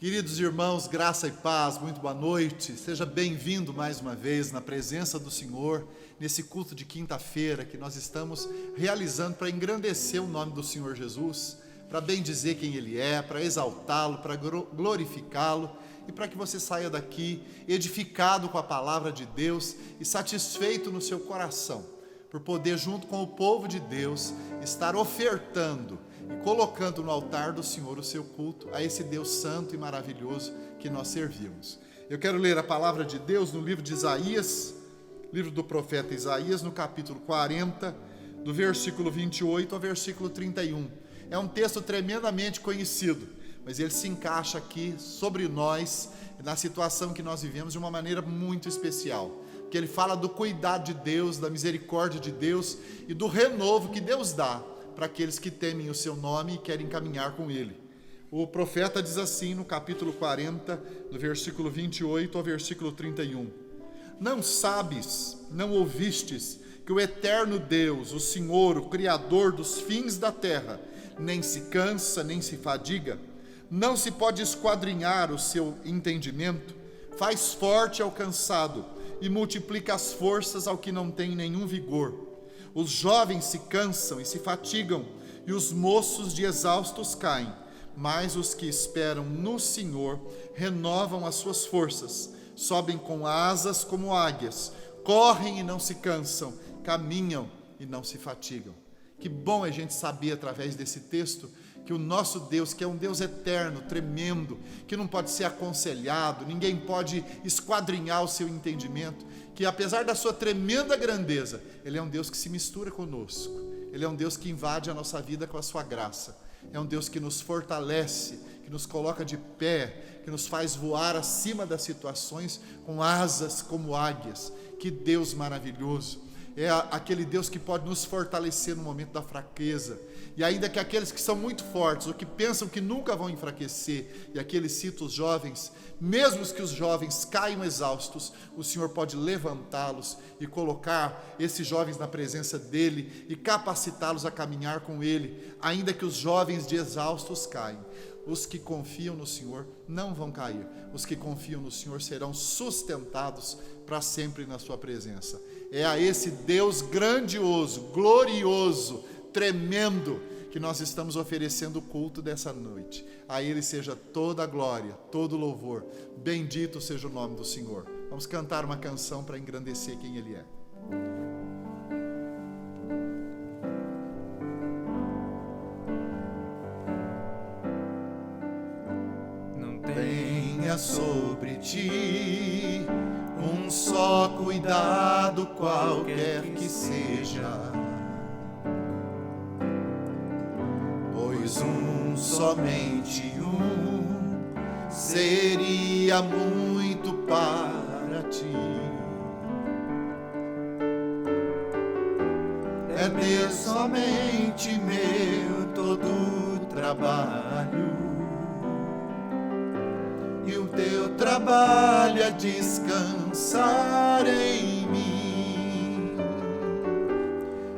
Queridos irmãos, graça e paz, muito boa noite. Seja bem-vindo mais uma vez na presença do Senhor, nesse culto de quinta-feira que nós estamos realizando para engrandecer o nome do Senhor Jesus, para bendizer quem Ele é, para exaltá-lo, para glorificá-lo e para que você saia daqui edificado com a palavra de Deus e satisfeito no seu coração, por poder junto com o povo de Deus estar ofertando e colocando no altar do Senhor o seu culto a esse Deus santo e maravilhoso que nós servimos. Eu quero ler a palavra de Deus no livro de Isaías, livro do profeta Isaías, no capítulo 40, do versículo 28 ao versículo 31. É um texto tremendamente conhecido, mas ele se encaixa aqui sobre nós, na situação que nós vivemos, de uma maneira muito especial, porque ele fala do cuidado de Deus, da misericórdia de Deus e do renovo que Deus dá para aqueles que temem o seu nome e querem caminhar com ele. O profeta diz assim no capítulo 40, do versículo 28 ao versículo 31. Não sabes, não ouvistes, que o eterno Deus, o Senhor, o Criador dos fins da terra, nem se cansa, nem se fadiga, não se pode esquadrinhar o seu entendimento, faz forte ao cansado e multiplica as forças ao que não tem nenhum vigor. Os jovens se cansam e se fatigam, e os moços de exaustos caem, mas os que esperam no Senhor renovam as suas forças, sobem com asas como águias, correm e não se cansam, caminham e não se fatigam. Que bom a gente saber através desse texto que o nosso Deus, que é um Deus eterno, tremendo, que não pode ser aconselhado, ninguém pode esquadrinhar o seu entendimento, que apesar da sua tremenda grandeza, Ele é um Deus que se mistura conosco, Ele é um Deus que invade a nossa vida com a sua graça, é um Deus que nos fortalece, que nos coloca de pé, que nos faz voar acima das situações com asas como águias. Que Deus maravilhoso! É aquele Deus que pode nos fortalecer no momento da fraqueza, e ainda que aqueles que são muito fortes, ou que pensam que nunca vão enfraquecer, e aqui ele cita os jovens, mesmo que os jovens caiam exaustos, o Senhor pode levantá-los e colocar esses jovens na presença dele e capacitá-los a caminhar com ele, ainda que os jovens de exaustos caem. Os que confiam no Senhor não vão cair, os que confiam no Senhor serão sustentados para sempre na sua presença. É a esse Deus grandioso, glorioso, tremendo, que nós estamos oferecendo o culto dessa noite. A Ele seja toda a glória, todo o louvor. Bendito seja o nome do Senhor. Vamos cantar uma canção para engrandecer quem Ele é. Não tenha sobre ti um só cuidado, qualquer que seja, pois somente seria muito para ti. É Deus somente meu todo o trabalho, e o teu trabalho é descansar em mim.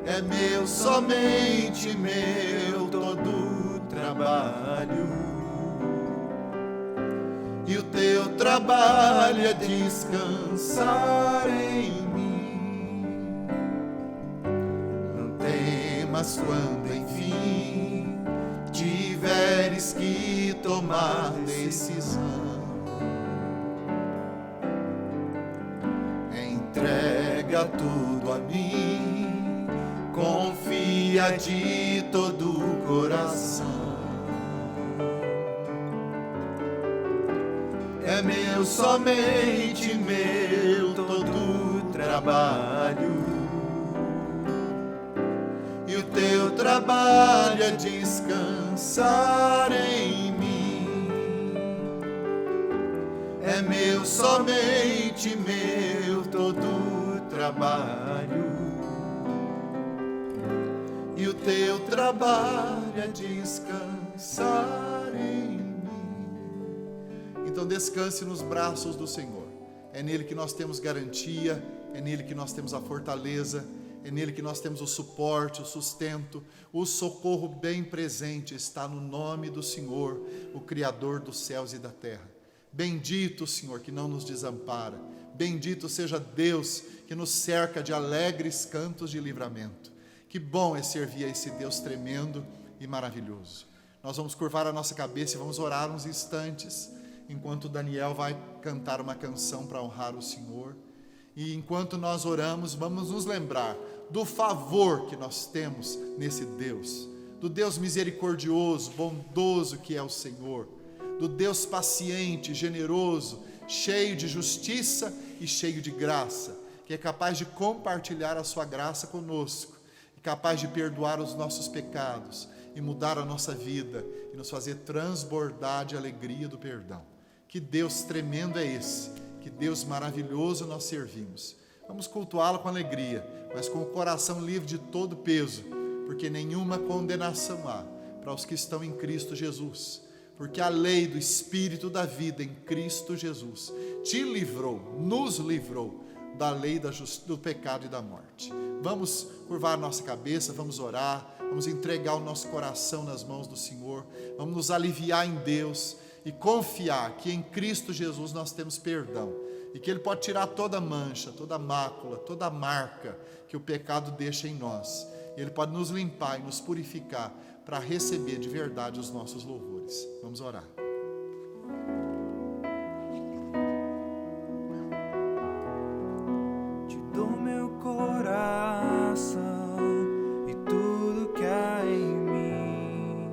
É meu, somente meu, todo o trabalho, e o teu trabalho é descansar em mim. Não temas quando enfim tiveres que tomar decisão. Entrega tudo a mim, confia de todo o coração. É meu, somente meu, todo o trabalho, e o teu trabalho é descansar em mim. É meu, somente meu, todo o trabalho, e o teu trabalho é descansar em mim. Então descanse nos braços do Senhor. É nele que nós temos garantia, é nele que nós temos a fortaleza, É nele que nós temos o suporte, o sustento, o socorro bem presente. Está no nome do Senhor, o Criador dos céus e da terra. Bendito o Senhor que não nos desampara. Bendito seja Deus que nos cerca de alegres cantos de livramento. Que bom é servir a esse Deus tremendo e maravilhoso. Nós vamos curvar a nossa cabeça e vamos orar uns instantes, enquanto Daniel vai cantar uma canção para honrar o Senhor. E enquanto nós oramos, vamos nos lembrar do favor que nós temos nesse Deus, do Deus misericordioso, bondoso que é o Senhor, do Deus paciente, generoso, cheio de justiça e cheio de graça, que é capaz de compartilhar a sua graça conosco, e capaz de perdoar os nossos pecados e mudar a nossa vida e nos fazer transbordar de alegria do perdão. Que Deus tremendo é esse, que Deus maravilhoso nós servimos. Vamos cultuá-lo com alegria, mas com o coração livre de todo peso, porque nenhuma condenação há para os que estão em Cristo Jesus, porque a lei do Espírito da vida em Cristo Jesus te livrou, nos livrou da lei do pecado e da morte. Vamos curvar a nossa cabeça, vamos orar, vamos entregar o nosso coração nas mãos do Senhor, vamos nos aliviar em Deus e confiar que em Cristo Jesus nós temos perdão e que Ele pode tirar toda mancha, toda mácula, toda marca que o pecado deixa em nós. E Ele pode nos limpar e nos purificar para receber de verdade os nossos louvores. Vamos orar. Te dou meu coração e tudo que há em mim,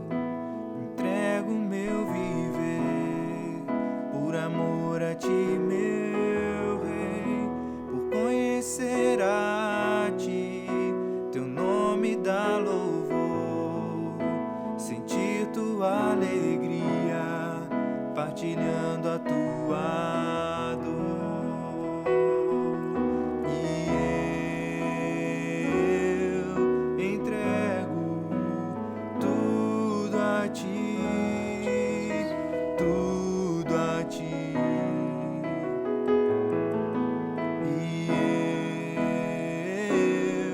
entrego meu viver por amor a ti, meu Rei, por conhecer a ti, teu nome dá louvor, sentir tua alegria, partilhando a tua dor. E eu entrego tudo a ti, tudo a ti. E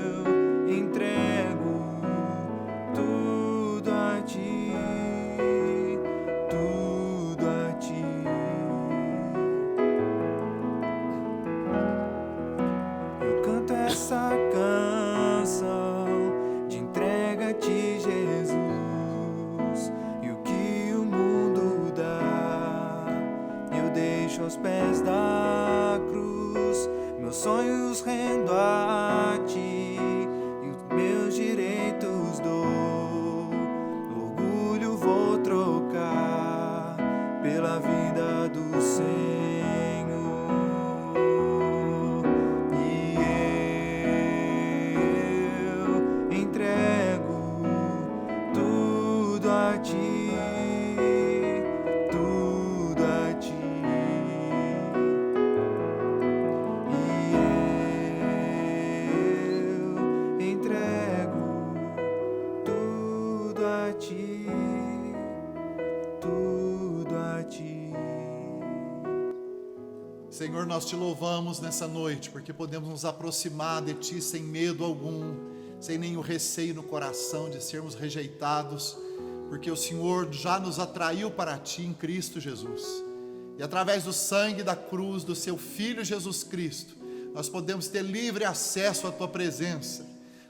eu entrego tudo a ti, tudo a ti. Eu canto essa canção de entrega a ti, Jesus, e o que o mundo dá eu deixo aos pés da cruz. Meus sonhos rendo a ti e os meus direitos dou. Orgulho vou trocar pela vida do Senhor. E eu entrego tudo a ti, tudo a ti. E eu entrego tudo a ti, tudo a ti. Senhor, nós te louvamos nessa noite, porque podemos nos aproximar de ti sem medo algum, sem nenhum receio no coração de sermos rejeitados, porque o Senhor já nos atraiu para ti em Cristo Jesus. E através do sangue da cruz do seu Filho Jesus Cristo, nós podemos ter livre acesso à tua presença.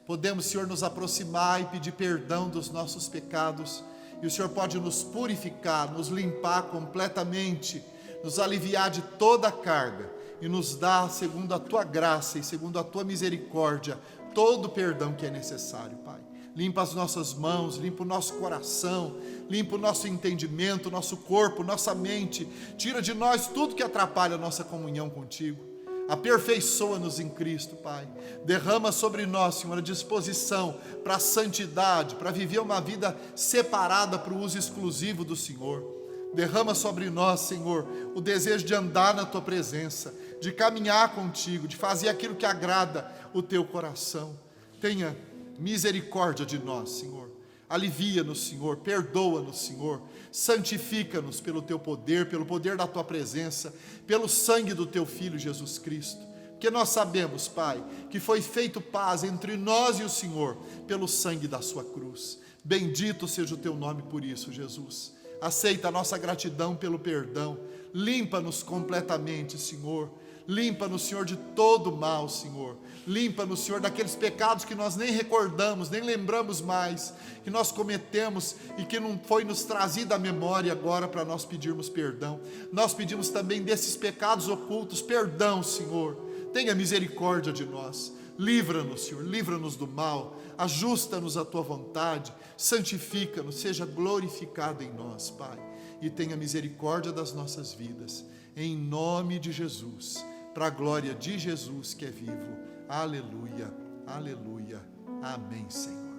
Podemos, Senhor, nos aproximar e pedir perdão dos nossos pecados, e o Senhor pode nos purificar, nos limpar completamente, nos aliviar de toda a carga e nos dar, segundo a tua graça e segundo a tua misericórdia, todo o perdão que é necessário, Pai. Limpa as nossas mãos, limpa o nosso coração, limpa o nosso entendimento, nosso corpo, nossa mente. Tira de nós tudo que atrapalha a nossa comunhão contigo. Aperfeiçoa-nos em Cristo, Pai. Derrama sobre nós, Senhor, a disposição para a santidade, para viver uma vida separada para o uso exclusivo do Senhor. Derrama sobre nós, Senhor, o desejo de andar na tua presença, de caminhar contigo, de fazer aquilo que agrada o teu coração. Tenha misericórdia de nós, Senhor. Alivia-nos, Senhor, perdoa-nos, Senhor. Santifica-nos pelo teu poder, pelo poder da tua presença, pelo sangue do teu Filho Jesus Cristo. Porque nós sabemos, Pai, que foi feito paz entre nós e o Senhor pelo sangue da sua cruz. Bendito seja o teu nome por isso, Jesus. Aceita a nossa gratidão pelo perdão. Limpa-nos completamente, Senhor. Limpa-nos, Senhor, de todo mal, Senhor. Limpa-nos, Senhor, daqueles pecados que nós nem recordamos, nem lembramos mais, que nós cometemos e que não foi nos trazido à memória agora para nós pedirmos perdão. Nós pedimos também desses pecados ocultos, perdão, Senhor. Tenha misericórdia de nós. Livra-nos, Senhor, livra-nos do mal. Ajusta-nos à tua vontade. Santifica-nos, seja glorificado em nós, Pai. E tenha misericórdia das nossas vidas. Em nome de Jesus, para a glória de Jesus que é vivo. Aleluia, aleluia, amém, Senhor.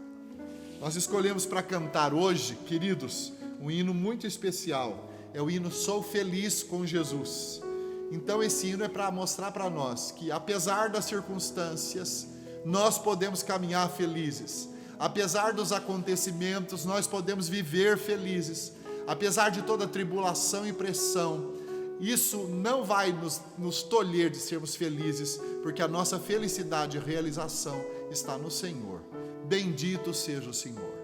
Nós escolhemos para cantar hoje, queridos, um hino muito especial. É o hino Sou Feliz com Jesus. Então esse hino é para mostrar para nós que apesar das circunstâncias, nós podemos caminhar felizes. Apesar dos acontecimentos, nós podemos viver felizes. Apesar de toda tribulação e pressão, isso não vai nos tolher de sermos felizes, porque a nossa felicidade e realização está no Senhor. Bendito seja o Senhor.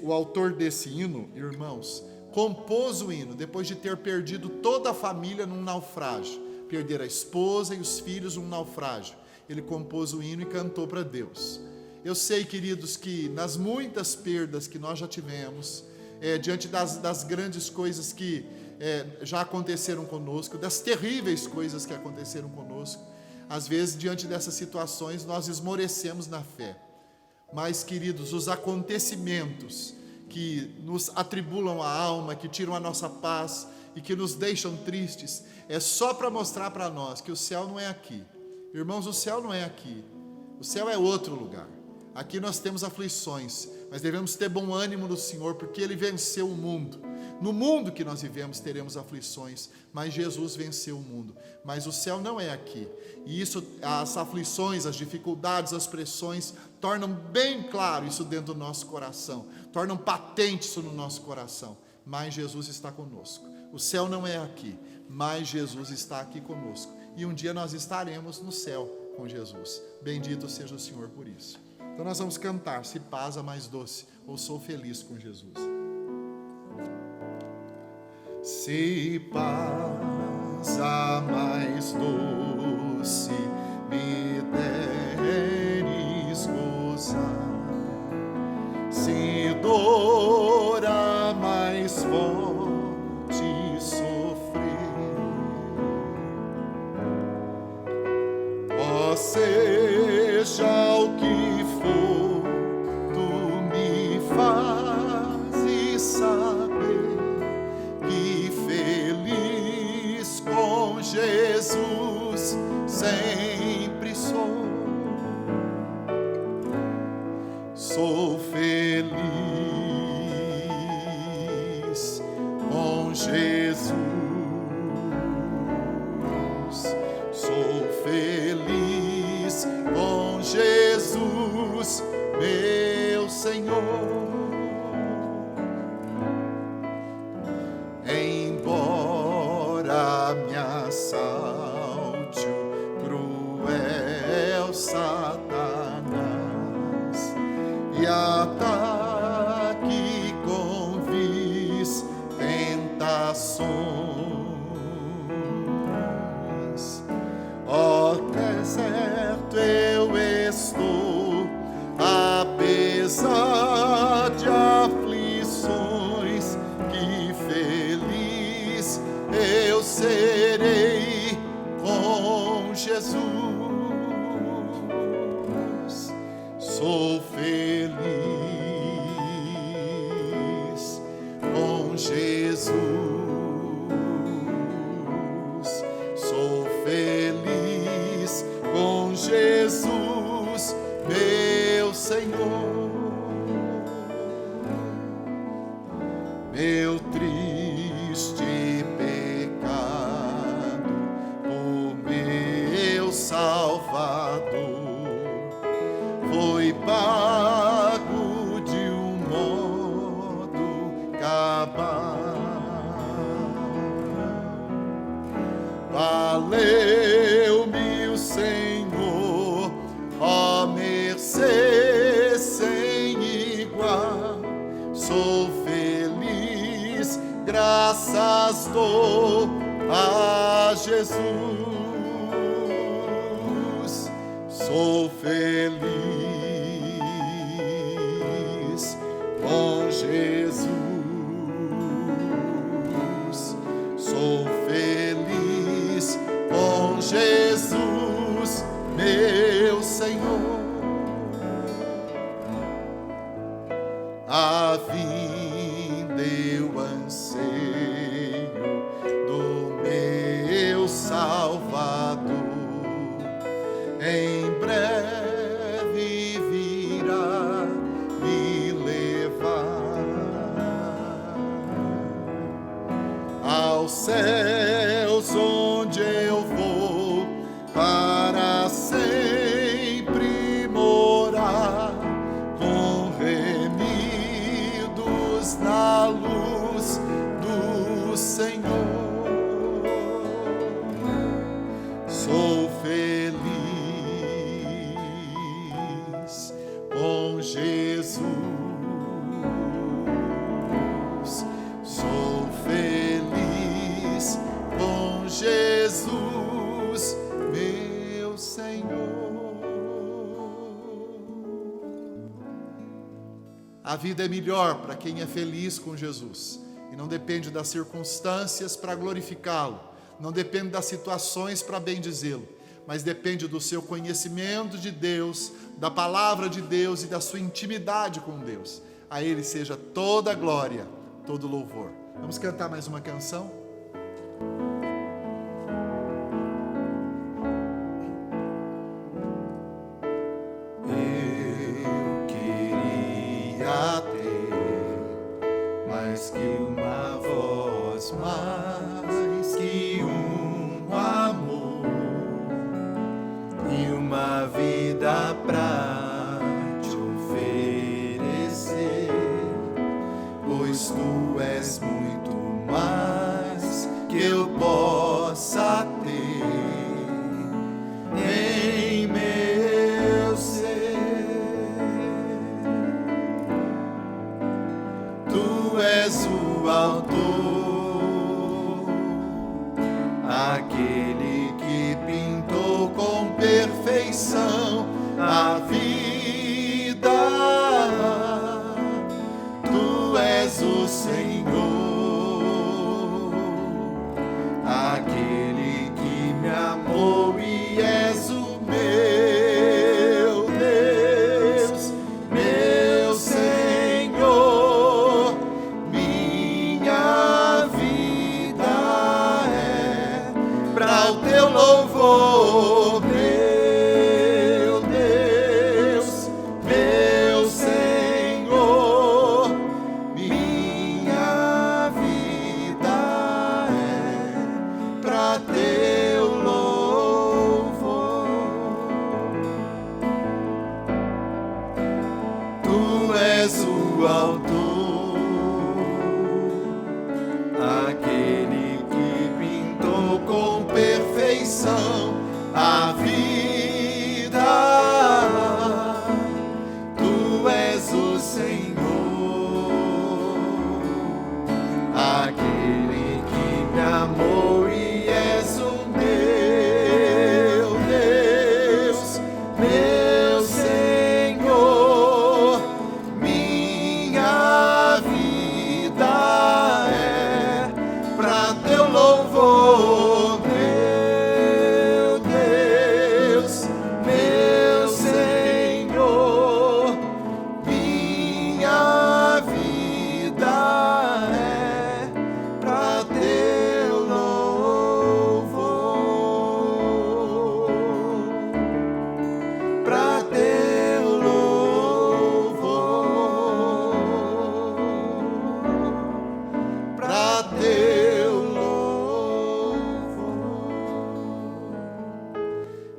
O autor desse hino, irmãos, compôs o hino depois de ter perdido toda a família num naufrágio, perder a esposa e os filhos num naufrágio. Ele compôs o hino e cantou para Deus. Eu sei, queridos, que nas muitas perdas que nós já tivemos, diante das grandes coisas que já aconteceram conosco, das terríveis coisas que aconteceram conosco, às vezes diante dessas situações nós esmorecemos na fé. Mas, queridos, os acontecimentos que nos atribulam a alma, que tiram a nossa paz e que nos deixam tristes, é só para mostrar para nós que o céu não é aqui. Irmãos, o céu não é aqui, o céu é outro lugar. Aqui nós temos aflições, mas devemos ter bom ânimo no Senhor, porque Ele venceu o mundo. No mundo que nós vivemos teremos aflições, mas Jesus venceu o mundo. Mas o céu não é aqui. E isso, as aflições, as dificuldades, as pressões, tornam bem claro isso dentro do nosso coração. Tornam patente isso no nosso coração. Mas Jesus está conosco. O céu não é aqui, mas Jesus está aqui conosco. E um dia nós estaremos no céu com Jesus. Bendito seja o Senhor por isso. Então nós vamos cantar, se paz a mais doce, ou sou feliz com Jesus. Se paz a mais doce me deres gozar, se dor a mais forte sofrer, ó seja o que for, tu me fazes saber que feliz com Jesus sempre sou. Sou feliz com Jesus. Sou feliz com Jesus, meu Senhor. Embora me assalte o cruel Satanás e ataque com vis tentações, ó deserto eu estou, apesar de aflições, que feliz eu serei com Jesus. Sou feliz com Jesus. Sou feliz com Jesus, meu Senhor. Meu triste pecado, o meu Salvador, foi pago de um modo cabal. Valeu-me o estou a Jesus. Sou feliz com Jesus. Sou feliz com Jesus, meu Senhor. A vinda eu anseio do meu Salvador. Em breve virá me levar aos céus, onde eu vou para sempre morar, com remidos na luz do Senhor. Sou feliz com Jesus. Sou feliz com Jesus, meu Senhor. A vida é melhor para quem é feliz com Jesus e não depende das circunstâncias para glorificá-lo, não depende das situações para bendizê-lo, mas depende do seu conhecimento de Deus, da palavra de Deus e da sua intimidade com Deus. A Ele seja toda a glória, todo o louvor. Vamos cantar mais uma canção? Eu queria ter mais que uma voz, mais que um amor e uma vida pra te oferecer, pois tu és muito mais que eu possa ter em meu ser. Tu és o autor, aquele que pintou com perfeição a vida. Tu és o Senhor, aquele que me amou e és o meu Deus, meu Senhor. Minha vida é para o teu louvor, meu Deus, meu Senhor. Minha vida é para teu louvor. Tu és o autor, aquele que pintou com perfeição a vida. Tu és o Senhor, aquele que me amou e és o meu Deus, meu Senhor. Minha vida é para teu louvor, meu Deus, meu Senhor. Minha vida é para teu louvor, para teu louvor, para teu louvor.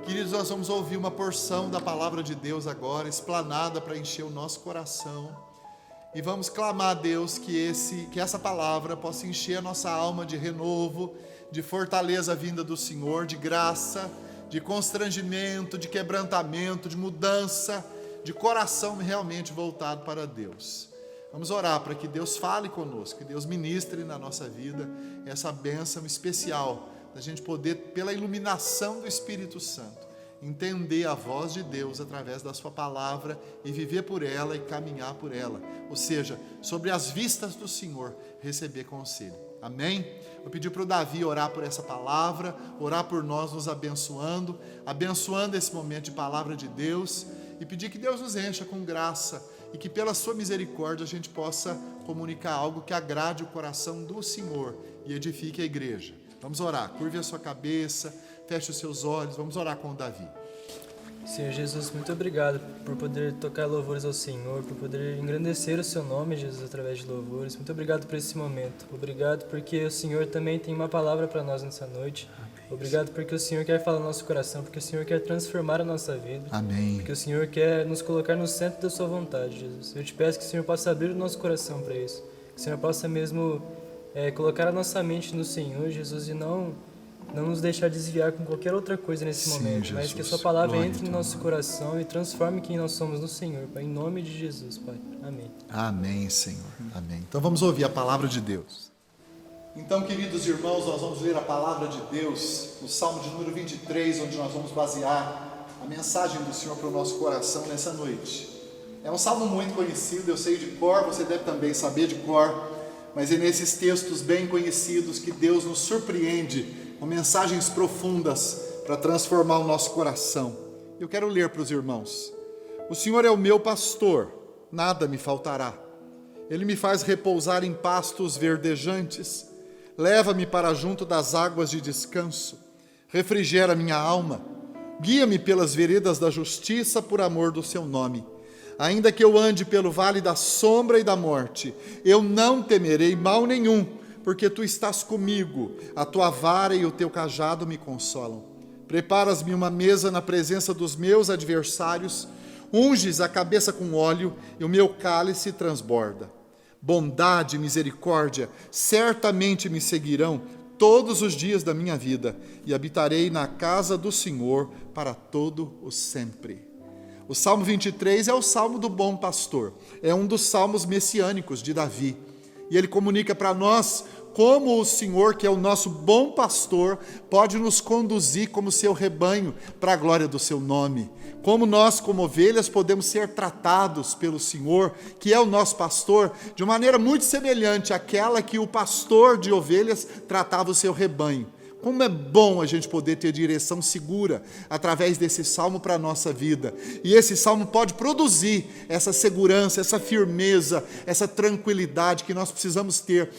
Queridos, nós vamos ouvir uma porção da palavra de Deus agora, explanada para encher o nosso coração. E vamos clamar a Deus que essa palavra possa encher a nossa alma de renovo, de fortaleza vinda do Senhor, de graça, de constrangimento, de quebrantamento, de mudança, de coração realmente voltado para Deus. Vamos orar para que Deus fale conosco, que Deus ministre na nossa vida essa bênção especial, da gente poder, pela iluminação do Espírito Santo, entender a voz de Deus através da sua palavra e viver por ela e caminhar por ela. Ou seja, sobre as vistas do Senhor, receber conselho. Amém? Vou pedir para o Davi orar por essa palavra, orar por nós, nos abençoando esse momento de palavra de Deus e pedir que Deus nos encha com graça e que pela sua misericórdia a gente possa comunicar algo que agrade o coração do Senhor e edifique a igreja. Vamos orar, curve a sua cabeça, feche os seus olhos, vamos orar com o Davi. Senhor Jesus, muito obrigado por poder tocar louvores ao Senhor, por poder engrandecer o seu nome, Jesus, através de louvores. Muito obrigado por esse momento. Obrigado porque o Senhor também tem uma palavra para nós nessa noite. Obrigado porque o Senhor quer falar no nosso coração, porque o Senhor quer transformar a nossa vida. Amém. Porque o Senhor quer nos colocar no centro da sua vontade, Jesus. Eu te peço que o Senhor possa abrir o nosso coração para isso. Que o Senhor possa mesmo colocar a nossa mente no Senhor, Jesus, e não nos deixar desviar com qualquer outra coisa nesse momento, Jesus. mas que a sua palavra Glória entre no nosso coração e transforme quem nós somos no Senhor, Pai, em nome de Jesus, Pai. Amém. Amém, Senhor. Amém. Então vamos ouvir a palavra de Deus. Então, queridos irmãos, nós vamos ler a palavra de Deus no Salmo de número 23, onde nós vamos basear a mensagem do Senhor para o nosso coração nessa noite. É um salmo muito conhecido, eu sei de cor, você deve também saber de cor, mas é nesses textos bem conhecidos que Deus nos surpreende com mensagens profundas para transformar o nosso coração. Eu quero ler para os irmãos. O Senhor é o meu pastor, nada me faltará. Ele me faz repousar em pastos verdejantes, leva-me para junto das águas de descanso, refrigera minha alma, guia-me pelas veredas da justiça por amor do seu nome. Ainda que eu ande pelo vale da sombra e da morte, eu não temerei mal nenhum, porque tu estás comigo, a tua vara e o teu cajado me consolam. Preparas-me uma mesa na presença dos meus adversários, unges a cabeça com óleo e o meu cálice transborda. Bondade e misericórdia certamente me seguirão todos os dias da minha vida, e habitarei na casa do Senhor para todo o sempre. O Salmo 23 é o Salmo do bom pastor, é um dos salmos messiânicos de Davi. E ele comunica para nós como o Senhor, que é o nosso bom pastor, pode nos conduzir como seu rebanho para a glória do seu nome. Como nós, como ovelhas, podemos ser tratados pelo Senhor, que é o nosso pastor, de maneira muito semelhante àquela que o pastor de ovelhas tratava o seu rebanho. Como é bom a gente poder ter direção segura através desse salmo para a nossa vida. E esse salmo pode produzir essa segurança, essa firmeza, essa tranquilidade que nós precisamos ter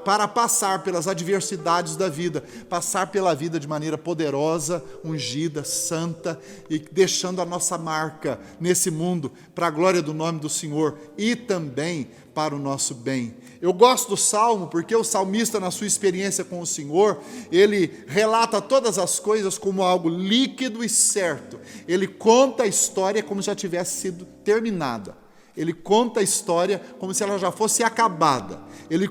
para passar pelas adversidades da vida, passar pela vida de maneira poderosa, ungida, santa e deixando a nossa marca nesse mundo para a glória do nome do Senhor e também para o nosso bem. Eu gosto do Salmo porque o salmista, na sua experiência com o Senhor, ele relata todas as coisas como algo líquido e certo. Ele conta a história como se já tivesse sido terminada. Ele conta a história como se ela já fosse acabada. Ele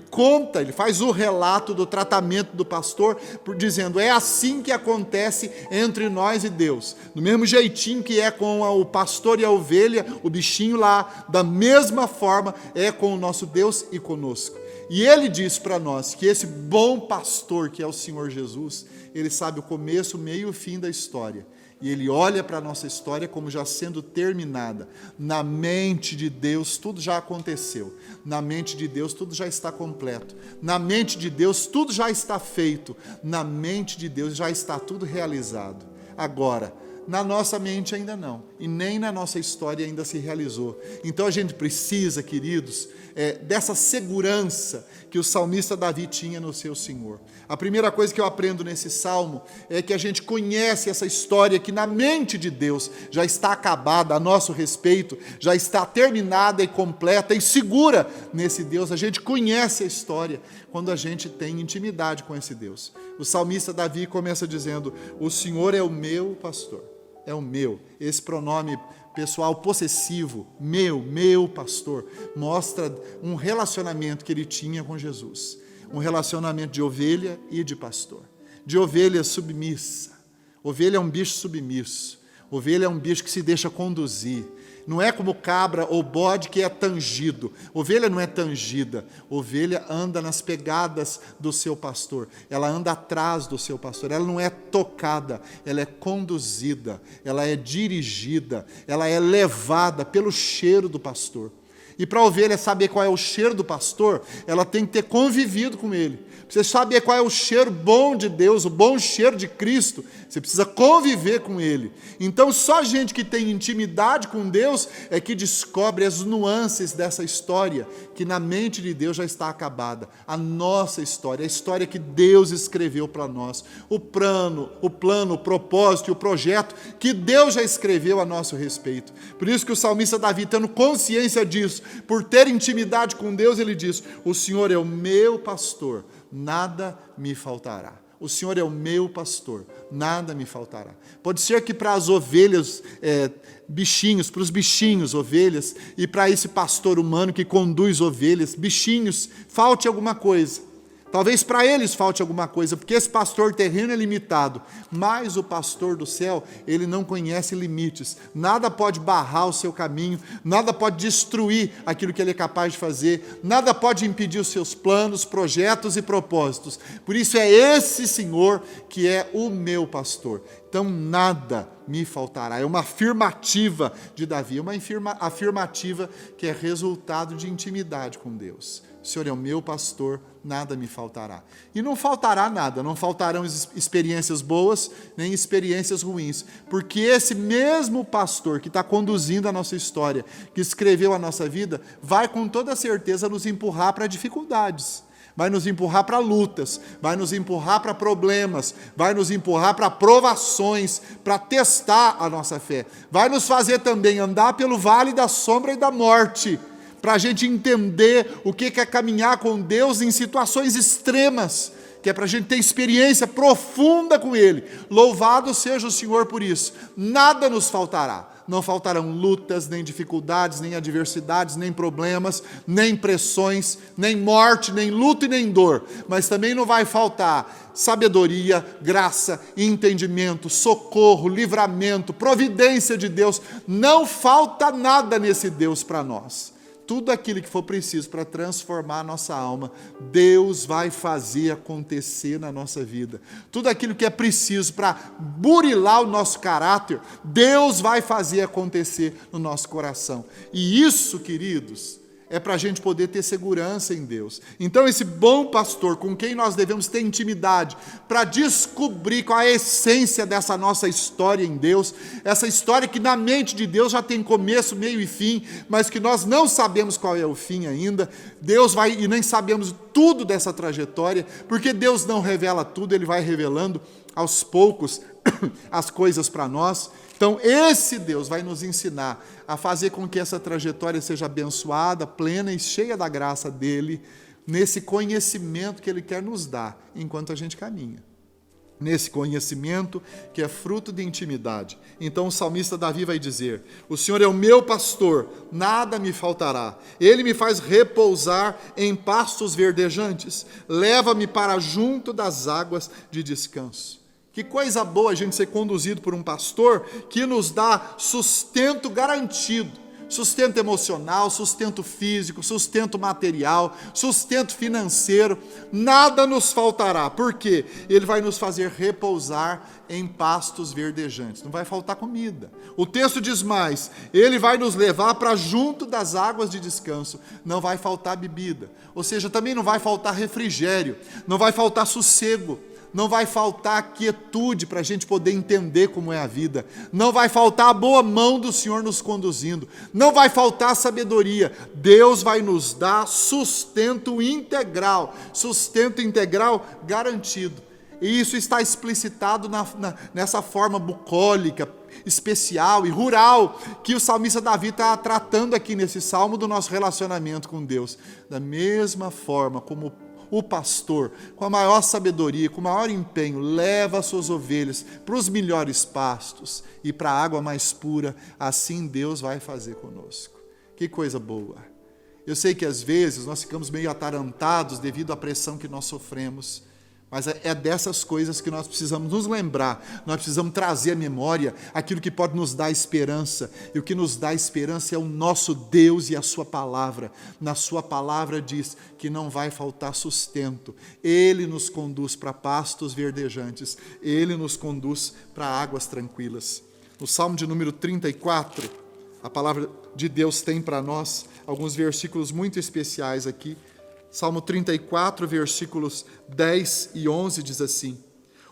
faz o relato do tratamento do pastor, dizendo, é assim que acontece entre nós e Deus. Do mesmo jeitinho que é com o pastor e a ovelha, o bichinho lá, da mesma forma é com o nosso Deus e conosco. E ele diz para nós que esse bom pastor, que é o Senhor Jesus, ele sabe o começo, o meio e o fim da história. E ele olha para a nossa história como já sendo terminada. Na mente de Deus tudo já aconteceu. Na mente de Deus tudo já está completo. Na mente de Deus tudo já está feito. Na mente de Deus já está tudo realizado. Agora, na nossa mente ainda não. E nem na nossa história ainda se realizou. Então a gente precisa, queridos, dessa segurança que o salmista Davi tinha no seu Senhor. A primeira coisa que eu aprendo nesse salmo é que a gente conhece essa história que na mente de Deus já está acabada a nosso respeito, já está terminada e completa e segura nesse Deus. A gente conhece a história quando a gente tem intimidade com esse Deus. O salmista Davi começa dizendo, o Senhor é o meu pastor, é o meu. Esse pronome pessoal possessivo, meu pastor, mostra um relacionamento que ele tinha com Jesus. Um relacionamento de ovelha e de pastor. De ovelha submissa. Ovelha é um bicho submisso. Ovelha é um bicho que se deixa conduzir. Não é como cabra ou bode que é tangido. Ovelha não é tangida. Ovelha anda nas pegadas do seu pastor. Ela anda atrás do seu pastor. Ela não é tocada, ela é conduzida, ela é dirigida, ela é levada pelo cheiro do pastor. E para a ovelha saber qual é o cheiro do pastor, ela tem que ter convivido com ele. Para você saber qual é o cheiro bom de Deus, o bom cheiro de Cristo, você precisa conviver com ele. Então só gente que tem intimidade com Deus é que descobre as nuances dessa história, que na mente de Deus já está acabada. A nossa história, a história que Deus escreveu para nós. O plano, o propósito e o projeto que Deus já escreveu a nosso respeito. Por isso que o salmista Davi, tendo consciência disso, por ter intimidade com Deus, ele diz: o Senhor é o meu pastor, nada me faltará. O Senhor é o meu pastor, nada me faltará. Pode ser que para as ovelhas, bichinhos, para os bichinhos, ovelhas, e para esse pastor humano que conduz ovelhas, bichinhos, falte alguma coisa. Talvez para eles falte alguma coisa, porque esse pastor terreno é limitado, mas o pastor do céu, ele não conhece limites. Nada pode barrar o seu caminho, nada pode destruir aquilo que ele é capaz de fazer, nada pode impedir os seus planos, projetos e propósitos. Por isso é esse Senhor que é o meu pastor. Então nada me faltará. É uma afirmativa de Davi, uma afirmativa que é resultado de intimidade com Deus. O Senhor é o meu pastor, nada me faltará. E não faltará nada, não faltarão experiências boas, nem experiências ruins, porque esse mesmo pastor que está conduzindo a nossa história, que escreveu a nossa vida, vai com toda certeza nos empurrar para dificuldades, vai nos empurrar para lutas, vai nos empurrar para problemas, vai nos empurrar para provações, para testar a nossa fé, vai nos fazer também andar pelo vale da sombra e da morte, para a gente entender o que é caminhar com Deus em situações extremas, que é para a gente ter experiência profunda com Ele. Louvado seja o Senhor por isso. Nada nos faltará. Não faltarão lutas, nem dificuldades, nem adversidades, nem problemas, nem pressões, nem morte, nem luta e nem dor. Mas também não vai faltar sabedoria, graça, entendimento, socorro, livramento, providência de Deus. Não falta nada nesse Deus para nós. Tudo aquilo que for preciso para transformar a nossa alma, Deus vai fazer acontecer na nossa vida. Tudo aquilo que é preciso para burilar o nosso caráter, Deus vai fazer acontecer no nosso coração. E isso, queridos, é para a gente poder ter segurança em Deus. Então esse bom pastor com quem nós devemos ter intimidade para descobrir qual é a essência dessa nossa história em Deus, essa história que na mente de Deus já tem começo, meio e fim, mas que nós não sabemos qual é o fim ainda. Deus vai, e nem sabemos tudo dessa trajetória, porque Deus não revela tudo, Ele vai revelando aos poucos as coisas para nós. Então esse Deus vai nos ensinar a fazer com que essa trajetória seja abençoada, plena e cheia da graça dEle, nesse conhecimento que Ele quer nos dar enquanto a gente caminha. Nesse conhecimento que é fruto de intimidade. Então o salmista Davi vai dizer: o Senhor é o meu pastor, nada me faltará. Ele me faz repousar em pastos verdejantes, leva-me para junto das águas de descanso. Que coisa boa a gente ser conduzido por um pastor que nos dá sustento garantido, sustento emocional, sustento físico, sustento material, sustento financeiro. Nada nos faltará, porque Ele vai nos fazer repousar em pastos verdejantes. Não vai faltar comida. O texto diz mais: Ele vai nos levar para junto das águas de descanso. Não vai faltar bebida, ou seja, também não vai faltar refrigério, não vai faltar sossego, não vai faltar quietude para a gente poder entender como é a vida, não vai faltar a boa mão do Senhor nos conduzindo, não vai faltar sabedoria. Deus vai nos dar sustento integral garantido. E isso está explicitado nessa forma bucólica, especial e rural que o salmista Davi está tratando aqui nesse salmo do nosso relacionamento com Deus. Da mesma forma como o pastor, com a maior sabedoria, com o maior empenho, leva as suas ovelhas para os melhores pastos e para a água mais pura, assim Deus vai fazer conosco. Que coisa boa! Eu sei que às vezes nós ficamos meio atarantados devido à pressão que nós sofremos, Mas é dessas coisas que nós precisamos nos lembrar, nós precisamos trazer à memória aquilo que pode nos dar esperança. E o que nos dá esperança é o nosso Deus e a sua palavra. Na sua palavra diz que não vai faltar sustento. Ele nos conduz para pastos verdejantes, Ele nos conduz para águas tranquilas. No Salmo de número 34, a palavra de Deus tem para nós alguns versículos muito especiais aqui. Salmo 34, versículos 10 e 11 diz assim: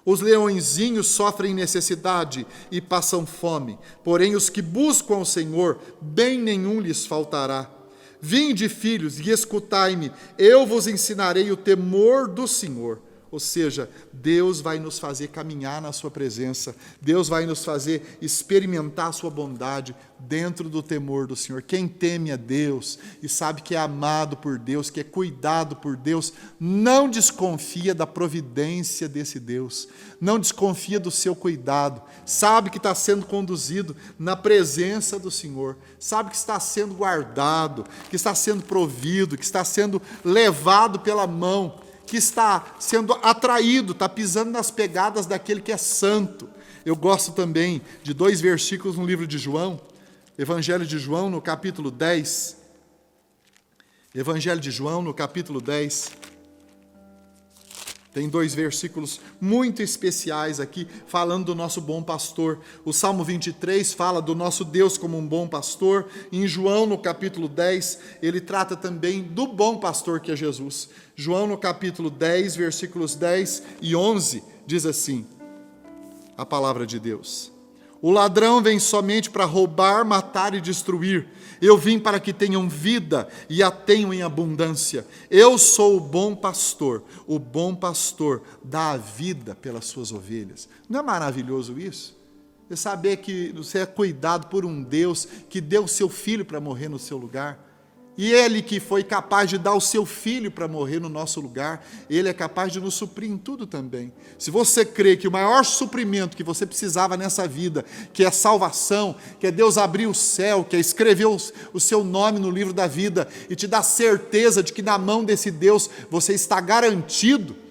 os leõezinhos sofrem necessidade e passam fome, porém os que buscam o Senhor, bem nenhum lhes faltará. Vinde, filhos, e escutai-me, eu vos ensinarei o temor do Senhor. Ou seja, Deus vai nos fazer caminhar na sua presença, Deus vai nos fazer experimentar a sua bondade dentro do temor do Senhor. Quem teme a Deus e sabe que é amado por Deus, que é cuidado por Deus, não desconfia da providência desse Deus, não desconfia do seu cuidado, sabe que está sendo conduzido na presença do Senhor, sabe que está sendo guardado, que está sendo provido, que está sendo levado pela mão, que está sendo atraído, está pisando nas pegadas daquele que é santo. Eu gosto também de 2 versículos no livro de João, Evangelho de João, no capítulo 10. Evangelho de João, no capítulo 10. Tem 2 versículos muito especiais aqui, falando do nosso bom pastor. O Salmo 23 fala do nosso Deus como um bom pastor. Em João, no capítulo 10, ele trata também do bom pastor que é Jesus. João, no capítulo 10, versículos 10 e 11, diz assim, a palavra de Deus: o ladrão vem somente para roubar, matar e destruir. Eu vim para que tenham vida e a tenham em abundância. Eu sou o bom pastor dá a vida pelas suas ovelhas. Não é maravilhoso isso? Você saber que você é cuidado por um Deus que deu o seu filho para morrer no seu lugar. E Ele que foi capaz de dar o seu filho para morrer no nosso lugar, Ele é capaz de nos suprir em tudo também. Se você crê que o maior suprimento que você precisava nessa vida, que é salvação, que é Deus abrir o céu, que é escrever o seu nome no livro da vida e te dar certeza de que na mão desse Deus você está garantido,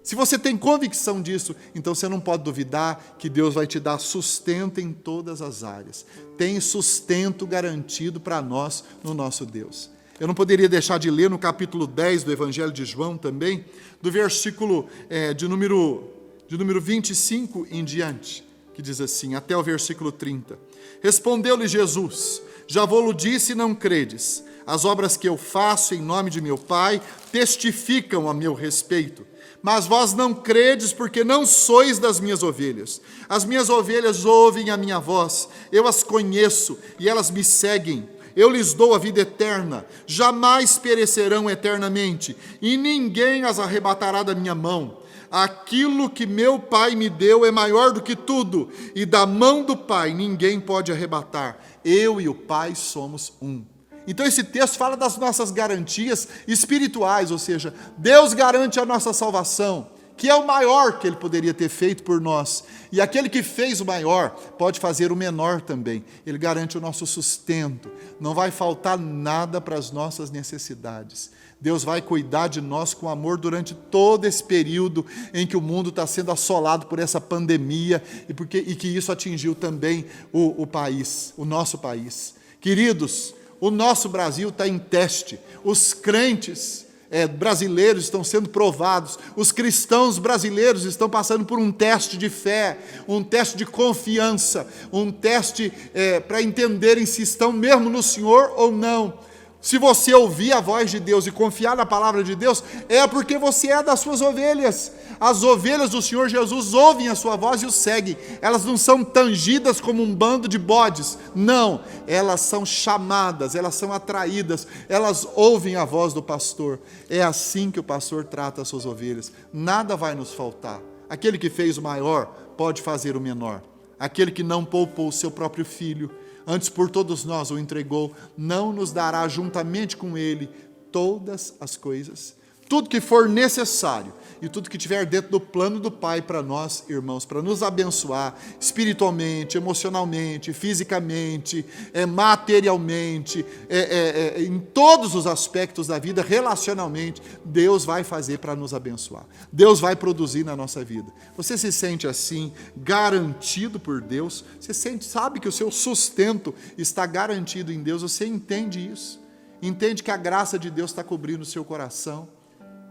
se você tem convicção disso, então você não pode duvidar que Deus vai te dar sustento em todas as áreas. Tem sustento garantido para nós no nosso Deus. Eu não poderia deixar de ler no capítulo 10 do Evangelho de João também, do versículo de número 25 em diante, que diz assim, até o versículo 30. Respondeu-lhe Jesus: já vou-lo disse e não credes. As obras que eu faço em nome de meu Pai testificam a meu respeito. Mas vós não credes porque não sois das minhas ovelhas. As minhas ovelhas ouvem a minha voz, eu as conheço e elas me seguem. Eu lhes dou a vida eterna, jamais perecerão eternamente, e ninguém as arrebatará da minha mão. Aquilo que meu Pai me deu é maior do que tudo, e da mão do Pai ninguém pode arrebatar. Eu e o Pai somos um. Então esse texto fala das nossas garantias espirituais, ou seja, Deus garante a nossa salvação, que é o maior que Ele poderia ter feito por nós. E aquele que fez o maior pode fazer o menor também. Ele garante o nosso sustento. Não vai faltar nada para as nossas necessidades. Deus vai cuidar de nós com amor durante todo esse período em que o mundo está sendo assolado por essa pandemia e que isso atingiu também o país, o nosso país. Queridos, o nosso Brasil está em teste. Os crentes brasileiros estão sendo provados. Os cristãos brasileiros estão passando por um teste de fé, um teste de confiança, um teste para entenderem se estão mesmo no Senhor ou não. Se você ouvir a voz de Deus e confiar na palavra de Deus, é porque você é das suas ovelhas. As ovelhas do Senhor Jesus ouvem a sua voz e o seguem. Elas não são tangidas como um bando de bodes. Não, elas são chamadas, elas são atraídas, elas ouvem a voz do pastor. É assim que o pastor trata as suas ovelhas. Nada vai nos faltar. Aquele que fez o maior pode fazer o menor. Aquele que não poupou o seu próprio filho, antes por todos nós o entregou, não nos dará juntamente com ele todas as coisas. tudo que for necessário e tudo que tiver dentro do plano do Pai para nós, irmãos, para nos abençoar espiritualmente, emocionalmente, fisicamente, materialmente, em todos os aspectos da vida, relacionalmente, Deus vai fazer para nos abençoar. Deus vai produzir na nossa vida. Você se sente assim, garantido por Deus? Você sabe que o seu sustento está garantido em Deus? Você entende isso? Entende que a graça de Deus está cobrindo o seu coração?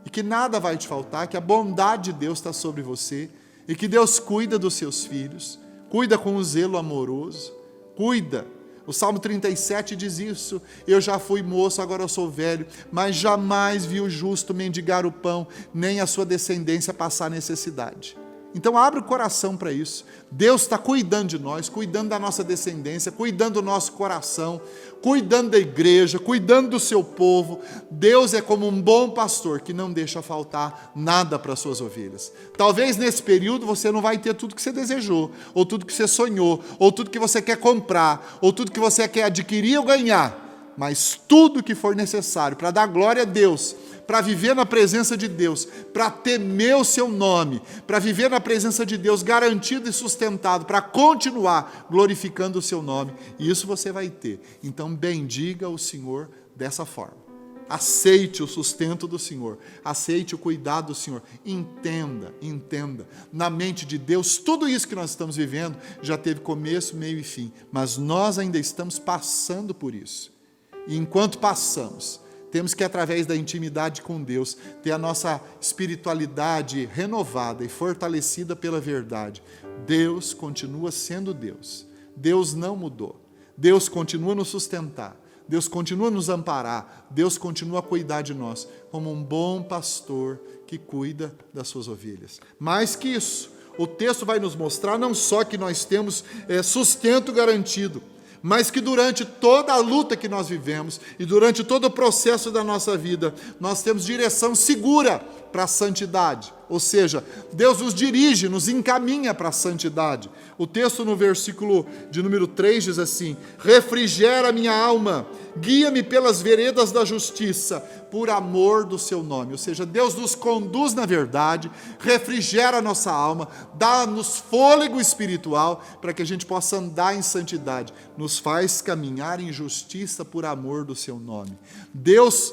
E que nada vai te faltar, que a bondade de Deus está sobre você, e que Deus cuida dos seus filhos, cuida com um zelo amoroso, cuida. O Salmo 37 diz isso: eu já fui moço, agora eu sou velho, mas jamais vi o justo mendigar o pão, nem a sua descendência passar necessidade. Então abre o coração para isso. Deus está cuidando de nós, cuidando da nossa descendência, cuidando do nosso coração, cuidando da igreja, cuidando do seu povo. Deus é como um bom pastor que não deixa faltar nada para as suas ovelhas. Talvez nesse período você não vai ter tudo que você desejou, ou tudo que você sonhou, ou tudo que você quer comprar, ou tudo que você quer adquirir ou ganhar, mas tudo que for necessário para dar glória a Deus, para viver na presença de Deus, para temer o seu nome, para viver na presença de Deus garantido e sustentado, para continuar glorificando o seu nome, e isso você vai ter. Então bendiga o Senhor dessa forma. Aceite o sustento do Senhor, aceite o cuidado do Senhor, entenda, na mente de Deus, tudo isso que nós estamos vivendo já teve começo, meio e fim, mas nós ainda estamos passando por isso, e enquanto passamos, temos que, através da intimidade com Deus, ter a nossa espiritualidade renovada e fortalecida pela verdade. Deus continua sendo Deus. Deus não mudou. Deus continua a nos sustentar. Deus continua a nos amparar. Deus continua a cuidar de nós, como um bom pastor que cuida das suas ovelhas. Mais que isso, o texto vai nos mostrar não só que nós temos sustento garantido, mas que durante toda a luta que nós vivemos e durante todo o processo da nossa vida, nós temos direção segura para a santidade. Ou seja, Deus nos dirige, nos encaminha para a santidade. O texto no versículo de número 3 diz assim: refrigera minha alma, guia-me pelas veredas da justiça, por amor do seu nome. Ou seja, Deus nos conduz na verdade, refrigera a nossa alma, dá-nos fôlego espiritual para que a gente possa andar em santidade, nos faz caminhar em justiça por amor do seu nome. Deus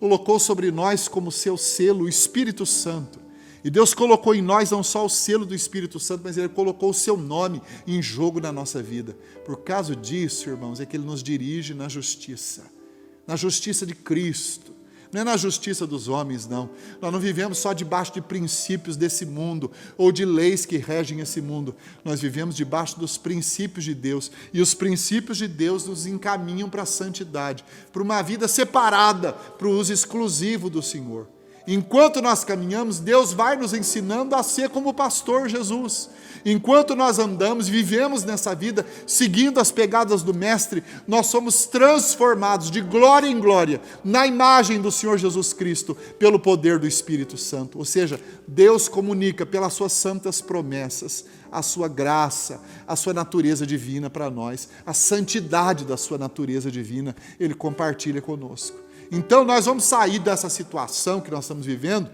colocou sobre nós como seu selo o Espírito Santo. E Deus colocou em nós não só o selo do Espírito Santo, mas Ele colocou o seu nome em jogo na nossa vida. Por causa disso, irmãos, é que Ele nos dirige na justiça de Cristo. Não é na justiça dos homens, não. Nós não vivemos só debaixo de princípios desse mundo, ou de leis que regem esse mundo. Nós vivemos debaixo dos princípios de Deus. E os princípios de Deus nos encaminham para a santidade, para uma vida separada, para o uso exclusivo do Senhor. Enquanto nós caminhamos, Deus vai nos ensinando a ser como o pastor Jesus. Enquanto nós andamos, vivemos nessa vida, seguindo as pegadas do Mestre, nós somos transformados de glória em glória, na imagem do Senhor Jesus Cristo, pelo poder do Espírito Santo. Ou seja, Deus comunica pelas suas santas promessas, a sua graça, a sua natureza divina para nós, a santidade da sua natureza divina, Ele compartilha conosco. Então nós vamos sair dessa situação que nós estamos vivendo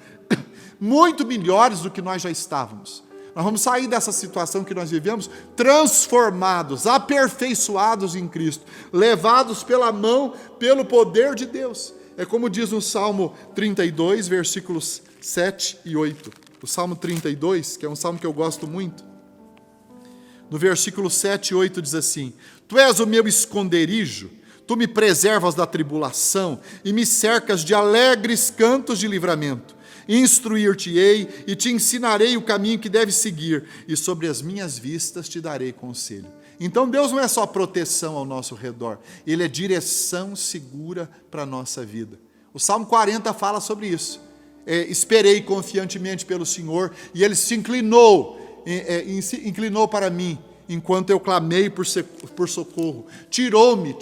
muito melhores do que nós já estávamos. Nós vamos sair dessa situação que nós vivemos transformados, aperfeiçoados em Cristo, levados pela mão, pelo poder de Deus. É como diz no Salmo 32, versículos 7 e 8. O Salmo 32, que é um salmo que eu gosto muito, no versículo 7 e 8 diz assim: Tu és o meu esconderijo, Tu me preservas da tribulação e me cercas de alegres cantos de livramento. Instruir-te-ei e te ensinarei o caminho que deves seguir, e sobre as minhas vistas te darei conselho. Então Deus não é só proteção ao nosso redor, Ele é direção segura para a nossa vida. O Salmo 40 fala sobre isso. Esperei confiantemente pelo Senhor, e Ele se inclinou para mim, enquanto eu clamei por socorro. Tirou-me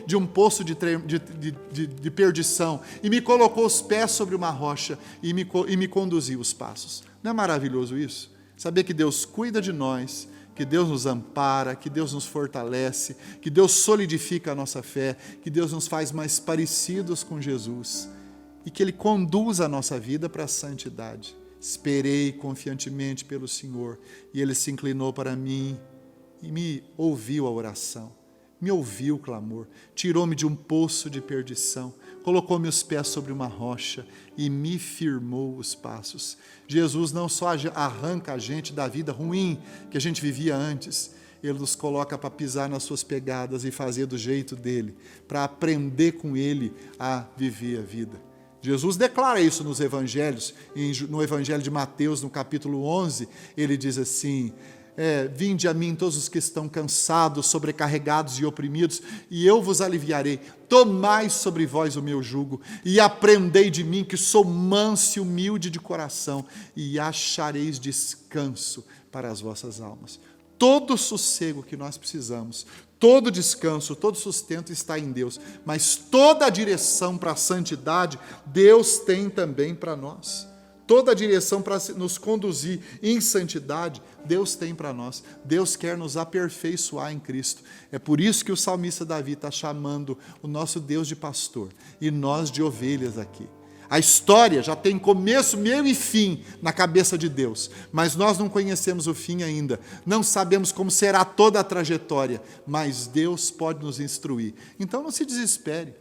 de um poço de perdição, e me colocou os pés sobre uma rocha, e me conduziu os passos. Não é maravilhoso isso? Saber que Deus cuida de nós, que Deus nos ampara, que Deus nos fortalece, que Deus solidifica a nossa fé, que Deus nos faz mais parecidos com Jesus. e que Ele conduza a nossa vida para a santidade. Esperei confiantemente pelo Senhor, e Ele se inclinou para mim e me ouviu a oração, me ouviu o clamor, tirou-me de um poço de perdição, colocou meus pés sobre uma rocha e me firmou os passos. Jesus não só arranca a gente da vida ruim que a gente vivia antes, Ele nos coloca para pisar nas suas pegadas e fazer do jeito dele, para aprender com Ele a viver a vida. Jesus declara isso nos evangelhos, no evangelho de Mateus, no capítulo 11, ele diz assim: vinde a mim todos os que estão cansados, sobrecarregados e oprimidos, e eu vos aliviarei. Tomai sobre vós o meu jugo, e aprendei de mim, que sou manso e humilde de coração, e achareis descanso para as vossas almas. Todo o sossego que nós precisamos, todo descanso, todo sustento está em Deus, mas toda a direção para a santidade, Deus tem também para nós. Toda a direção para nos conduzir em santidade, Deus tem para nós. Deus quer nos aperfeiçoar em Cristo. É por isso que o salmista Davi está chamando o nosso Deus de pastor e nós de ovelhas aqui. A história já tem começo, meio e fim na cabeça de Deus, mas nós não conhecemos o fim ainda, não sabemos como será toda a trajetória, mas Deus pode nos instruir. Então não se desespere.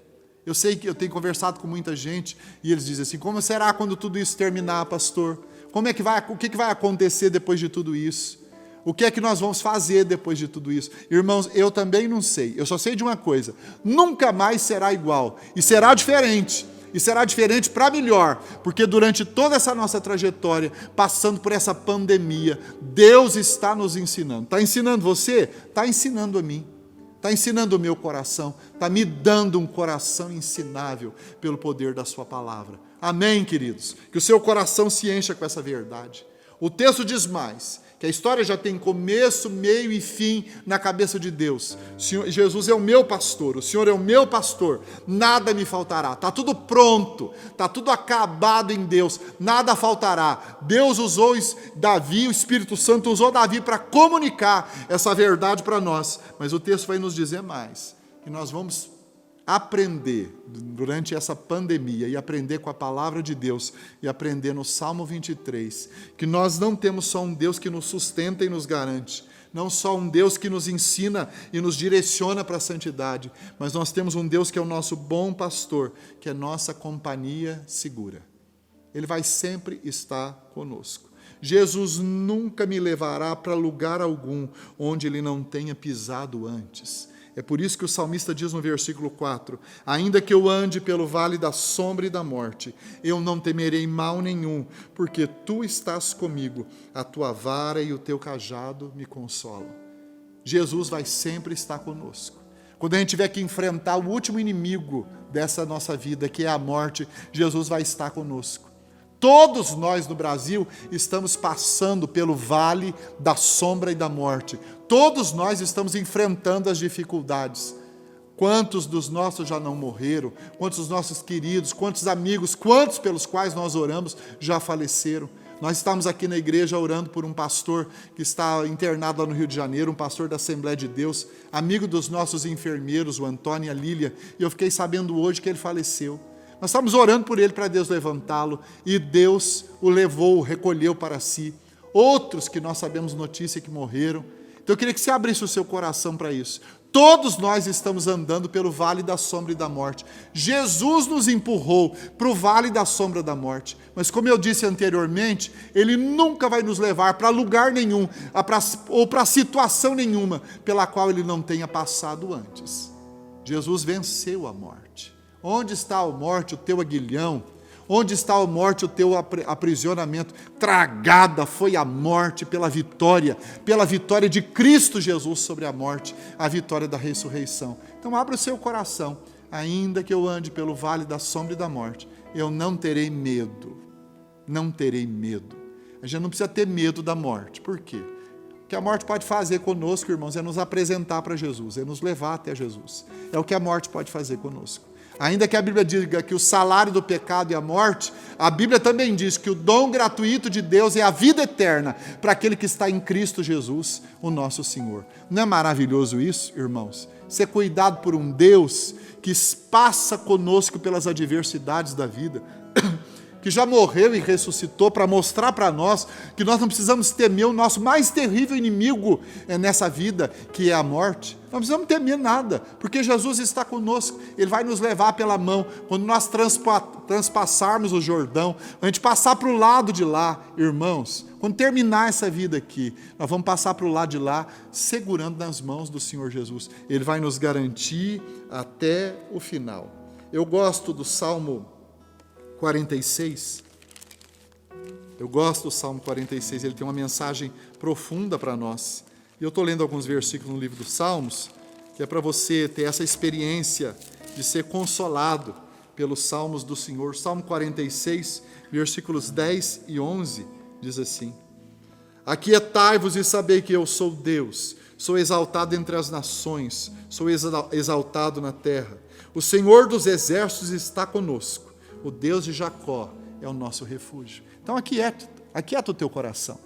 Eu sei que eu tenho conversado com muita gente e eles dizem assim: como será quando tudo isso terminar, pastor? O que vai acontecer depois de tudo isso? O que é que nós vamos fazer depois de tudo isso? Irmãos, eu também não sei, eu só sei de uma coisa: nunca mais será igual, e será diferente. E será diferente para melhor, porque durante toda essa nossa trajetória, passando por essa pandemia, Deus está nos ensinando. Está ensinando você? Está ensinando a mim. Está ensinando o meu coração. Está me dando um coração ensinável pelo poder da sua palavra. Amém, queridos? Que o seu coração se encha com essa verdade. O texto diz mais, que a história já tem começo, meio e fim na cabeça de Deus. Jesus é o meu pastor, o Senhor é o meu pastor, nada me faltará. Está tudo pronto, está tudo acabado em Deus, nada faltará. Deus usou Davi, o Espírito Santo usou Davi para comunicar essa verdade para nós. Mas o texto vai nos dizer mais, que nós vamos aprender durante essa pandemia e aprender com a palavra de Deus e aprender no Salmo 23, que nós não temos só um Deus que nos sustenta e nos garante, não só um Deus que nos ensina e nos direciona para a santidade, mas nós temos um Deus que é o nosso bom pastor, que é nossa companhia segura. Ele vai sempre estar conosco. Jesus nunca me levará para lugar algum onde ele não tenha pisado antes. É por isso que o salmista diz no versículo 4, ainda que eu ande pelo vale da sombra e da morte, eu não temerei mal nenhum, porque tu estás comigo, a tua vara e o teu cajado me consolam. Jesus vai sempre estar conosco. Quando a gente tiver que enfrentar o último inimigo dessa nossa vida, que é a morte, Jesus vai estar conosco. Todos nós no Brasil estamos passando pelo vale da sombra e da morte. Todos nós estamos enfrentando as dificuldades. Quantos dos nossos já não morreram? Quantos dos nossos queridos? Quantos amigos? Quantos pelos quais nós oramos já faleceram? Nós estamos aqui na igreja orando por um pastor que está internado lá no Rio de Janeiro, um pastor da Assembleia de Deus, amigo dos nossos enfermeiros, o Antônio e a Lília, e eu fiquei sabendo hoje que ele faleceu. Nós estamos orando por ele para Deus levantá-lo, e Deus o levou, o recolheu para si. Outros que nós sabemos notícia que morreram. Então eu queria que você abrisse o seu coração para isso. Todos nós estamos andando pelo vale da sombra e da morte. Jesus nos empurrou para o vale da sombra da morte. Mas como eu disse anteriormente, Ele nunca vai nos levar para lugar nenhum, ou para situação nenhuma, pela qual Ele não tenha passado antes. Jesus venceu a morte. Onde está a morte, o teu aguilhão? Onde está a morte, o teu aprisionamento? Tragada foi a morte pela vitória de Cristo Jesus sobre a morte, a vitória da ressurreição. Então abra o seu coração, ainda que eu ande pelo vale da sombra e da morte, eu não terei medo, não terei medo. A gente não precisa ter medo da morte, por quê? O que a morte pode fazer conosco, irmãos, é nos apresentar para Jesus, é nos levar até Jesus, é o que a morte pode fazer conosco. Ainda que a Bíblia diga que o salário do pecado é a morte, a Bíblia também diz que o dom gratuito de Deus é a vida eterna para aquele que está em Cristo Jesus, o nosso Senhor. Não é maravilhoso isso, irmãos? Ser cuidado por um Deus que passa conosco pelas adversidades da vida, que já morreu e ressuscitou para mostrar para nós que nós não precisamos temer o nosso mais terrível inimigo nessa vida, que é a morte. Não precisamos temer nada, porque Jesus está conosco, Ele vai nos levar pela mão. Quando nós transpassarmos o Jordão, a gente passar para o lado de lá, irmãos, quando terminar essa vida aqui, nós vamos passar para o lado de lá, segurando nas mãos do Senhor Jesus. Ele vai nos garantir até o final. Eu gosto do Salmo 46. Eu gosto do Salmo 46, ele tem uma mensagem profunda para nós. E eu estou lendo alguns versículos no livro dos Salmos, que é para você ter essa experiência de ser consolado pelos Salmos do Senhor. Salmo 46, versículos 10 e 11, diz assim: Aquietai-vos e sabei que eu sou Deus, sou exaltado entre as nações, sou exaltado na terra. O Senhor dos exércitos está conosco, o Deus de Jacó é o nosso refúgio. Então aquieta o teu coração,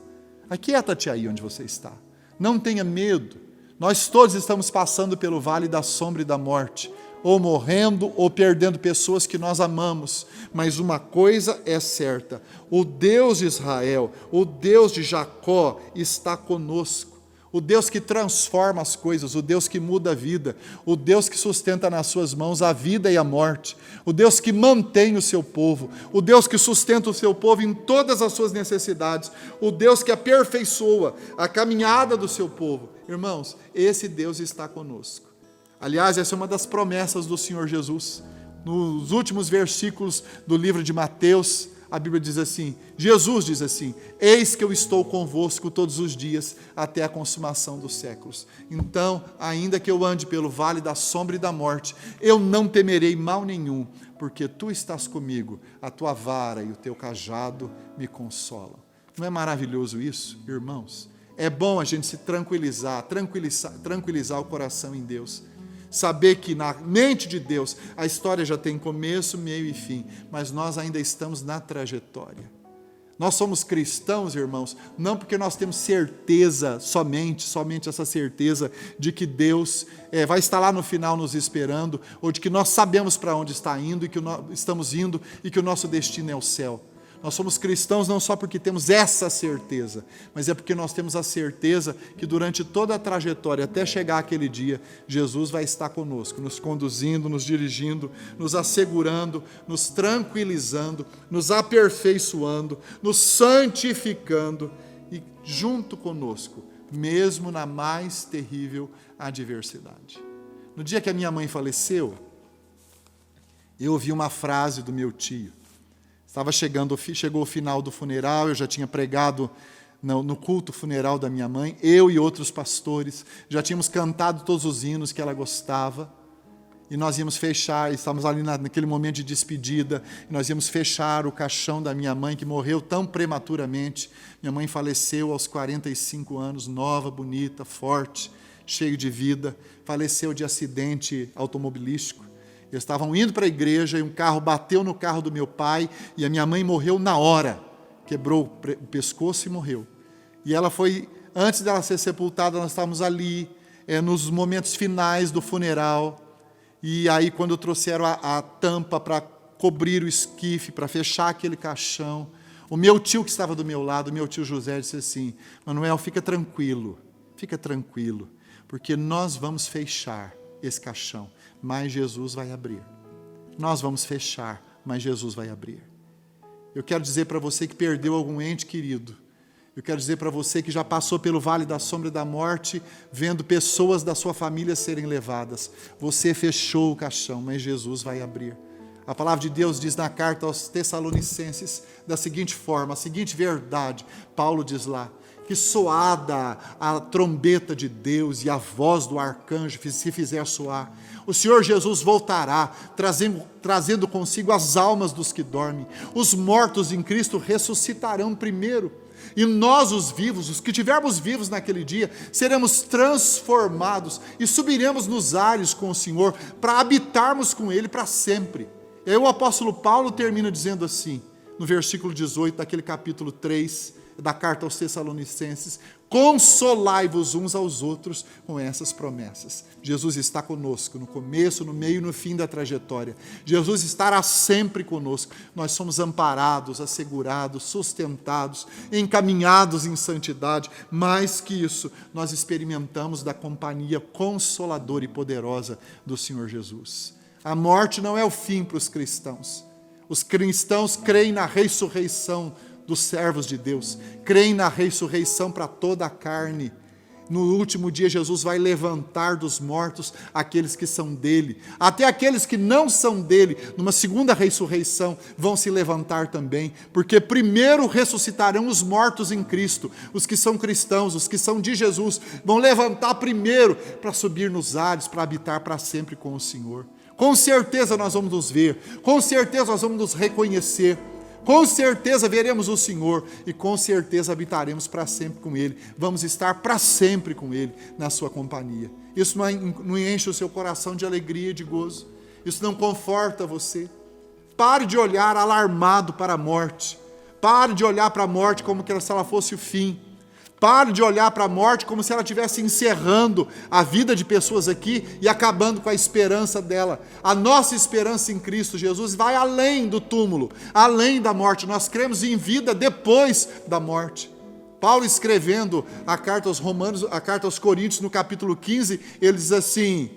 aquieta-te aí onde você está. Não tenha medo, nós todos estamos passando pelo vale da sombra e da morte, ou morrendo ou perdendo pessoas que nós amamos, mas uma coisa é certa: o Deus de Israel, o Deus de Jacó está conosco. O Deus que transforma as coisas, o Deus que muda a vida, o Deus que sustenta nas suas mãos a vida e a morte, o Deus que mantém o seu povo, o Deus que sustenta o seu povo em todas as suas necessidades, o Deus que aperfeiçoa a caminhada do seu povo. Irmãos, esse Deus está conosco. Aliás, essa é uma das promessas do Senhor Jesus. Nos últimos versículos do livro de Mateus, a Bíblia diz assim, Jesus diz assim: eis que eu estou convosco todos os dias até a consumação dos séculos. Então, ainda que eu ande pelo vale da sombra e da morte, eu não temerei mal nenhum, porque tu estás comigo, a tua vara e o teu cajado me consolam. Não é maravilhoso isso, irmãos? É bom a gente se tranquilizar o coração em Deus. Saber que na mente de Deus a história já tem começo, meio e fim, mas nós ainda estamos na trajetória. Nós somos cristãos, irmãos, não porque nós temos certeza, somente essa certeza de que Deus vai estar lá no final nos esperando, ou de que nós sabemos para onde está indo, estamos indo e que o nosso destino é o céu. Nós somos cristãos não só porque temos essa certeza, mas é porque nós temos a certeza que durante toda a trajetória, até chegar aquele dia, Jesus vai estar conosco, nos conduzindo, nos dirigindo, nos assegurando, nos tranquilizando, nos aperfeiçoando, nos santificando e junto conosco, mesmo na mais terrível adversidade. No dia que a minha mãe faleceu, eu ouvi uma frase do meu tio. Chegou o final do funeral, eu já tinha pregado no culto funeral da minha mãe, eu e outros pastores, já tínhamos cantado todos os hinos que ela gostava, e nós íamos fechar, estávamos ali naquele momento de despedida, e nós íamos fechar o caixão da minha mãe, que morreu tão prematuramente. Minha mãe faleceu aos 45 anos, nova, bonita, forte, cheia de vida, faleceu de acidente automobilístico. Eles estavam indo para a igreja e um carro bateu no carro do meu pai e a minha mãe morreu na hora. Quebrou o pescoço e morreu. E ela foi, antes dela ser sepultada, nós estávamos ali, nos momentos finais do funeral. E aí, quando trouxeram a tampa para cobrir o esquife, para fechar aquele caixão, o meu tio que estava do meu lado, o meu tio José, disse assim: Manuel, fica tranquilo, porque nós vamos fechar esse caixão, mas Jesus vai abrir. Nós vamos fechar, mas Jesus vai abrir. Eu quero dizer para você que perdeu algum ente querido, eu quero dizer para você que já passou pelo vale da sombra e da morte, vendo pessoas da sua família serem levadas. Você fechou o caixão, mas Jesus vai abrir. A palavra de Deus diz na carta aos Tessalonicenses da seguinte forma, a seguinte verdade, Paulo diz lá: que soada a trombeta de Deus e a voz do arcanjo se fizer soar, o Senhor Jesus voltará, trazendo consigo as almas dos que dormem. Os mortos em Cristo ressuscitarão primeiro. E nós, os vivos, os que tivermos vivos naquele dia, seremos transformados e subiremos nos ares com o Senhor para habitarmos com Ele para sempre. E aí o apóstolo Paulo termina dizendo assim, no versículo 18 daquele capítulo 3 da carta aos Tessalonicenses: consolai-vos uns aos outros com essas promessas. Jesus está conosco no começo, no meio e no fim da trajetória. Jesus estará sempre conosco. Nós somos amparados, assegurados, sustentados, encaminhados em santidade. Mais que isso, nós experimentamos da companhia consoladora e poderosa do Senhor Jesus. A morte não é o fim para os cristãos. Os cristãos creem na ressurreição dos servos de Deus, creem na ressurreição para toda a carne. No último dia, Jesus vai levantar dos mortos aqueles que são dele. Até aqueles que não são dele, numa segunda ressurreição, vão se levantar também, porque primeiro ressuscitarão os mortos em Cristo. Os que são cristãos, os que são de Jesus, vão levantar primeiro para subir nos ares, para habitar para sempre com o Senhor. Com certeza nós vamos nos ver, com certeza nós vamos nos reconhecer, com certeza veremos o Senhor e com certeza habitaremos para sempre com Ele. Vamos estar para sempre com Ele, na sua companhia. Isso não enche o seu coração de alegria e de gozo? Isso não conforta você? Pare de olhar alarmado para a morte. Pare de olhar para a morte como se ela fosse o fim. Pare de olhar para a morte como se ela estivesse encerrando a vida de pessoas aqui e acabando com a esperança dela. A nossa esperança em Cristo Jesus vai além do túmulo, além da morte. Nós cremos em vida depois da morte. Paulo, escrevendo a carta aos Romanos, a carta aos Coríntios, no capítulo 15, ele diz assim,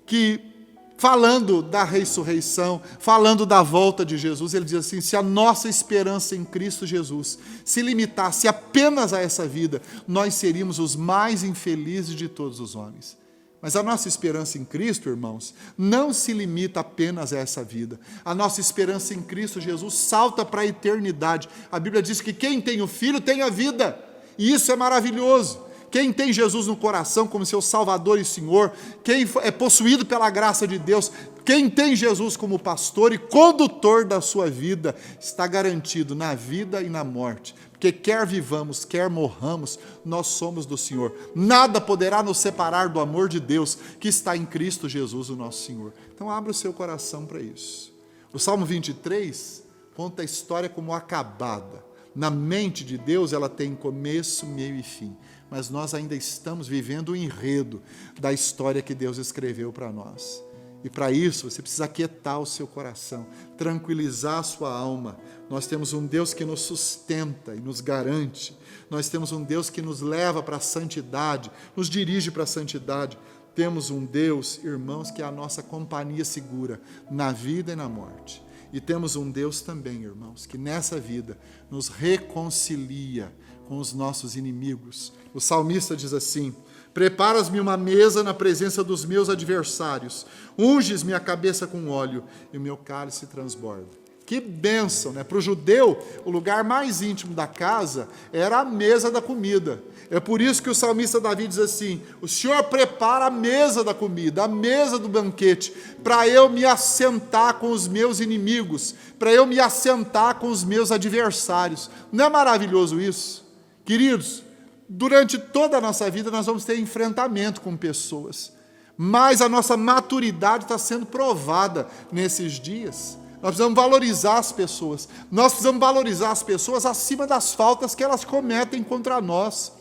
que falando da ressurreição, falando da volta de Jesus, ele diz assim: se a nossa esperança em Cristo Jesus se limitasse apenas a essa vida, nós seríamos os mais infelizes de todos os homens. Mas a nossa esperança em Cristo, irmãos, não se limita apenas a essa vida. A nossa esperança em Cristo Jesus salta para a eternidade. A Bíblia diz que quem tem o Filho tem a vida, e isso é maravilhoso. Quem tem Jesus no coração como seu Salvador e Senhor, quem é possuído pela graça de Deus, quem tem Jesus como pastor e condutor da sua vida, está garantido na vida e na morte. Porque quer vivamos, quer morramos, nós somos do Senhor. Nada poderá nos separar do amor de Deus que está em Cristo Jesus, o nosso Senhor. Então abra o seu coração para isso. O Salmo 23 conta a história como acabada. Na mente de Deus ela tem começo, meio e fim. Mas nós ainda estamos vivendo o enredo da história que Deus escreveu para nós. E para isso você precisa aquietar o seu coração, tranquilizar a sua alma. Nós temos um Deus que nos sustenta e nos garante. Nós temos um Deus que nos leva para a santidade, nos dirige para a santidade. Temos um Deus, irmãos, que é a nossa companhia segura na vida e na morte. E temos um Deus também, irmãos, que nessa vida nos reconcilia com os nossos inimigos. O salmista diz assim: preparas-me uma mesa na presença dos meus adversários, unges-me a cabeça com óleo e o meu cálice transborda. Que bênção, né? Para o judeu, o lugar mais íntimo da casa era a mesa da comida. É por isso que o salmista Davi diz assim: o Senhor prepara a mesa da comida, a mesa do banquete, para eu me assentar com os meus inimigos, para eu me assentar com os meus adversários. Não é maravilhoso isso? Queridos, durante toda a nossa vida nós vamos ter enfrentamento com pessoas, mas a nossa maturidade está sendo provada nesses dias. Nós precisamos valorizar as pessoas. Nós precisamos valorizar as pessoas acima das faltas que elas cometem contra nós.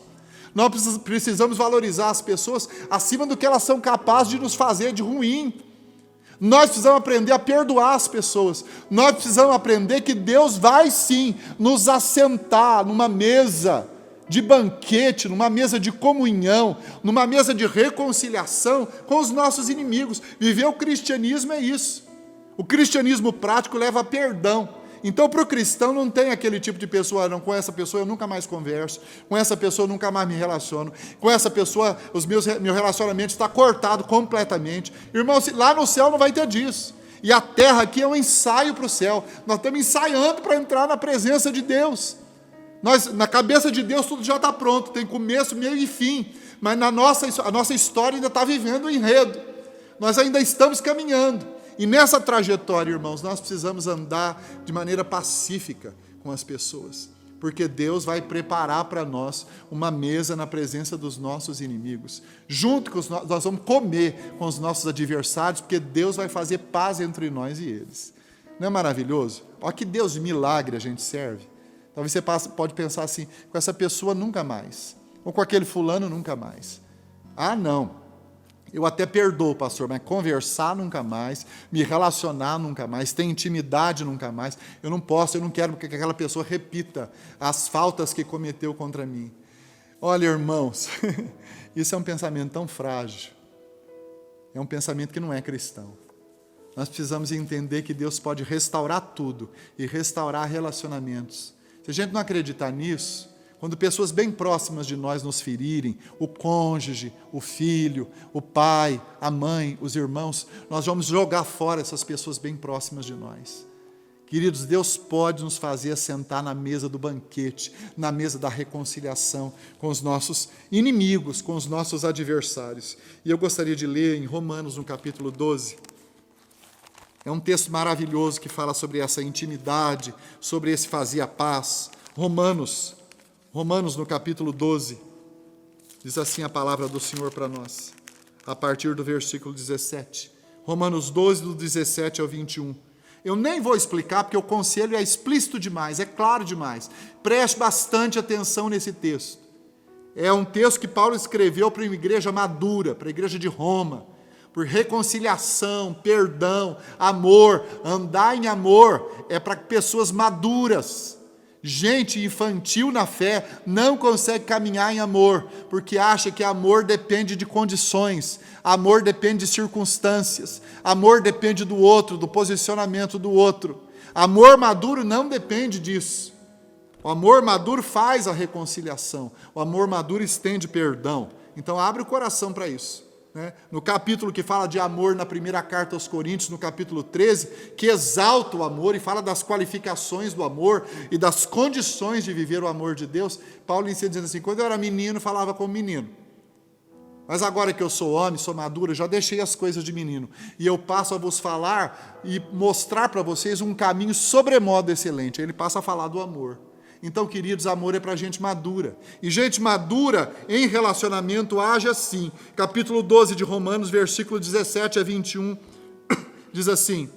Nós precisamos valorizar as pessoas acima do que elas são capazes de nos fazer de ruim. Nós precisamos aprender a perdoar as pessoas. Nós precisamos aprender que Deus vai sim nos assentar numa mesa de banquete, numa mesa de comunhão, numa mesa de reconciliação com os nossos inimigos. Viver o cristianismo é isso. O cristianismo prático leva a perdão. Então, para o cristão não tem aquele tipo de pessoa: não, com essa pessoa eu nunca mais converso, com essa pessoa eu nunca mais me relaciono, com essa pessoa meu relacionamento está cortado completamente. Irmão, lá no céu não vai ter disso. E a terra aqui é um ensaio para o céu. Nós estamos ensaiando para entrar na presença de Deus. Na cabeça de Deus tudo já está pronto, tem começo, meio e fim. Mas a nossa história ainda está vivendo o enredo. Nós ainda estamos caminhando. E nessa trajetória, irmãos, nós precisamos andar de maneira pacífica com as pessoas. porque Deus vai preparar para nós uma mesa na presença dos nossos inimigos. Junto com nós vamos comer com os nossos adversários, porque Deus vai fazer paz entre nós e eles. Não é maravilhoso? Olha que Deus de milagre a gente serve. Talvez você pode pensar assim, com essa pessoa nunca mais, ou com aquele fulano nunca mais. Ah, não. Eu até perdoo, pastor, mas conversar nunca mais, me relacionar nunca mais, ter intimidade nunca mais. Eu não posso, eu não quero que aquela pessoa repita as faltas que cometeu contra mim. Olha, irmãos, isso é um pensamento tão frágil. É um pensamento que não é cristão. Nós precisamos entender que Deus pode restaurar tudo e restaurar relacionamentos. Se a gente não acreditar nisso, quando pessoas bem próximas de nós nos ferirem, o cônjuge, o filho, o pai, a mãe, os irmãos, nós vamos jogar fora essas pessoas bem próximas de nós. Queridos, Deus pode nos fazer assentar na mesa do banquete, na mesa da reconciliação com os nossos inimigos, com os nossos adversários. E eu gostaria de ler em Romanos, no capítulo 12. É um texto maravilhoso que fala sobre essa intimidade, sobre esse fazer a paz. Romanos, no capítulo 12, diz assim a palavra do Senhor para nós, a partir do versículo 17. Romanos 12, do 17 ao 21. Eu nem vou explicar, porque o conselho é explícito demais, é claro demais. Preste bastante atenção nesse texto. É um texto que Paulo escreveu para uma igreja madura, para a igreja de Roma, por reconciliação, perdão, amor. Andar em amor é para pessoas maduras. Gente infantil na fé não consegue caminhar em amor, porque acha que amor depende de condições, amor depende de circunstâncias, amor depende do outro, do posicionamento do outro. Amor maduro não depende disso. O amor maduro faz a reconciliação, o amor maduro estende perdão. Então abre o coração para isso. No capítulo que fala de amor na primeira carta aos Coríntios, no capítulo 13, que exalta o amor e fala das qualificações do amor e das condições de viver o amor de Deus, Paulo ensina dizendo assim, quando eu era menino, falava como menino, mas agora que eu sou homem, sou maduro, já deixei as coisas de menino, e eu passo a vos falar e mostrar para vocês um caminho sobremodo excelente. Ele passa a falar do amor. Então, queridos, amor é para gente madura. E gente madura em relacionamento age assim. Capítulo 12 de Romanos, versículo 17 a 21, diz assim,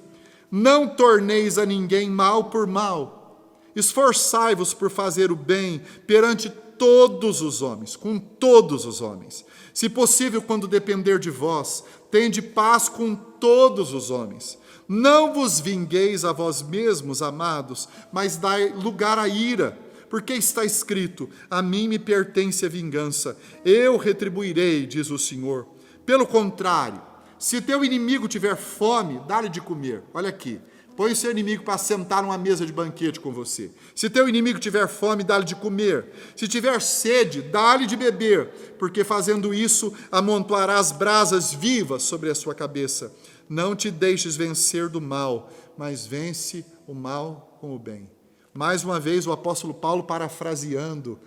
não torneis a ninguém mal por mal, esforçai-vos por fazer o bem perante todos os homens, com todos os homens. Se possível, quando depender de vós, tende paz com todos os homens. Não vos vingueis a vós mesmos, amados, mas dai lugar à ira, porque está escrito, a mim me pertence a vingança, eu retribuirei, diz o Senhor. Pelo contrário, se teu inimigo tiver fome, dá-lhe de comer. Olha aqui, põe o seu inimigo para sentar numa mesa de banquete com você. Se teu inimigo tiver fome, dá-lhe de comer. Se tiver sede, dá-lhe de beber, porque fazendo isso, amontoarás brasas vivas sobre a sua cabeça. Não te deixes vencer do mal, mas vence o mal com o bem. Mais uma vez, o apóstolo Paulo, parafraseando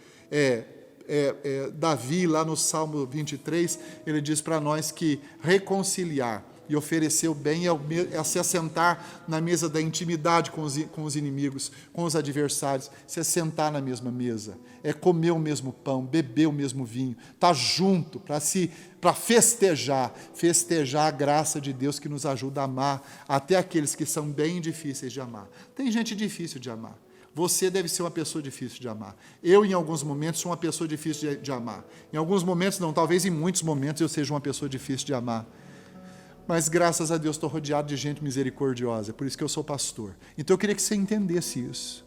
Davi, lá no Salmo 23, ele diz para nós que reconciliar e oferecer o bem é se assentar na mesa da intimidade com os inimigos, com os adversários, se assentar na mesma mesa, é comer o mesmo pão, beber o mesmo vinho, estar junto para festejar a graça de Deus que nos ajuda a amar até aqueles que são bem difíceis de amar. Tem gente difícil de amar. Você deve ser uma pessoa difícil de amar. Eu, em alguns momentos, sou uma pessoa difícil de amar. Em alguns momentos, não, talvez em muitos momentos eu seja uma pessoa difícil de amar. Mas, graças a Deus, estou rodeado de gente misericordiosa. É por isso que eu sou pastor. Então, eu queria que você entendesse isso.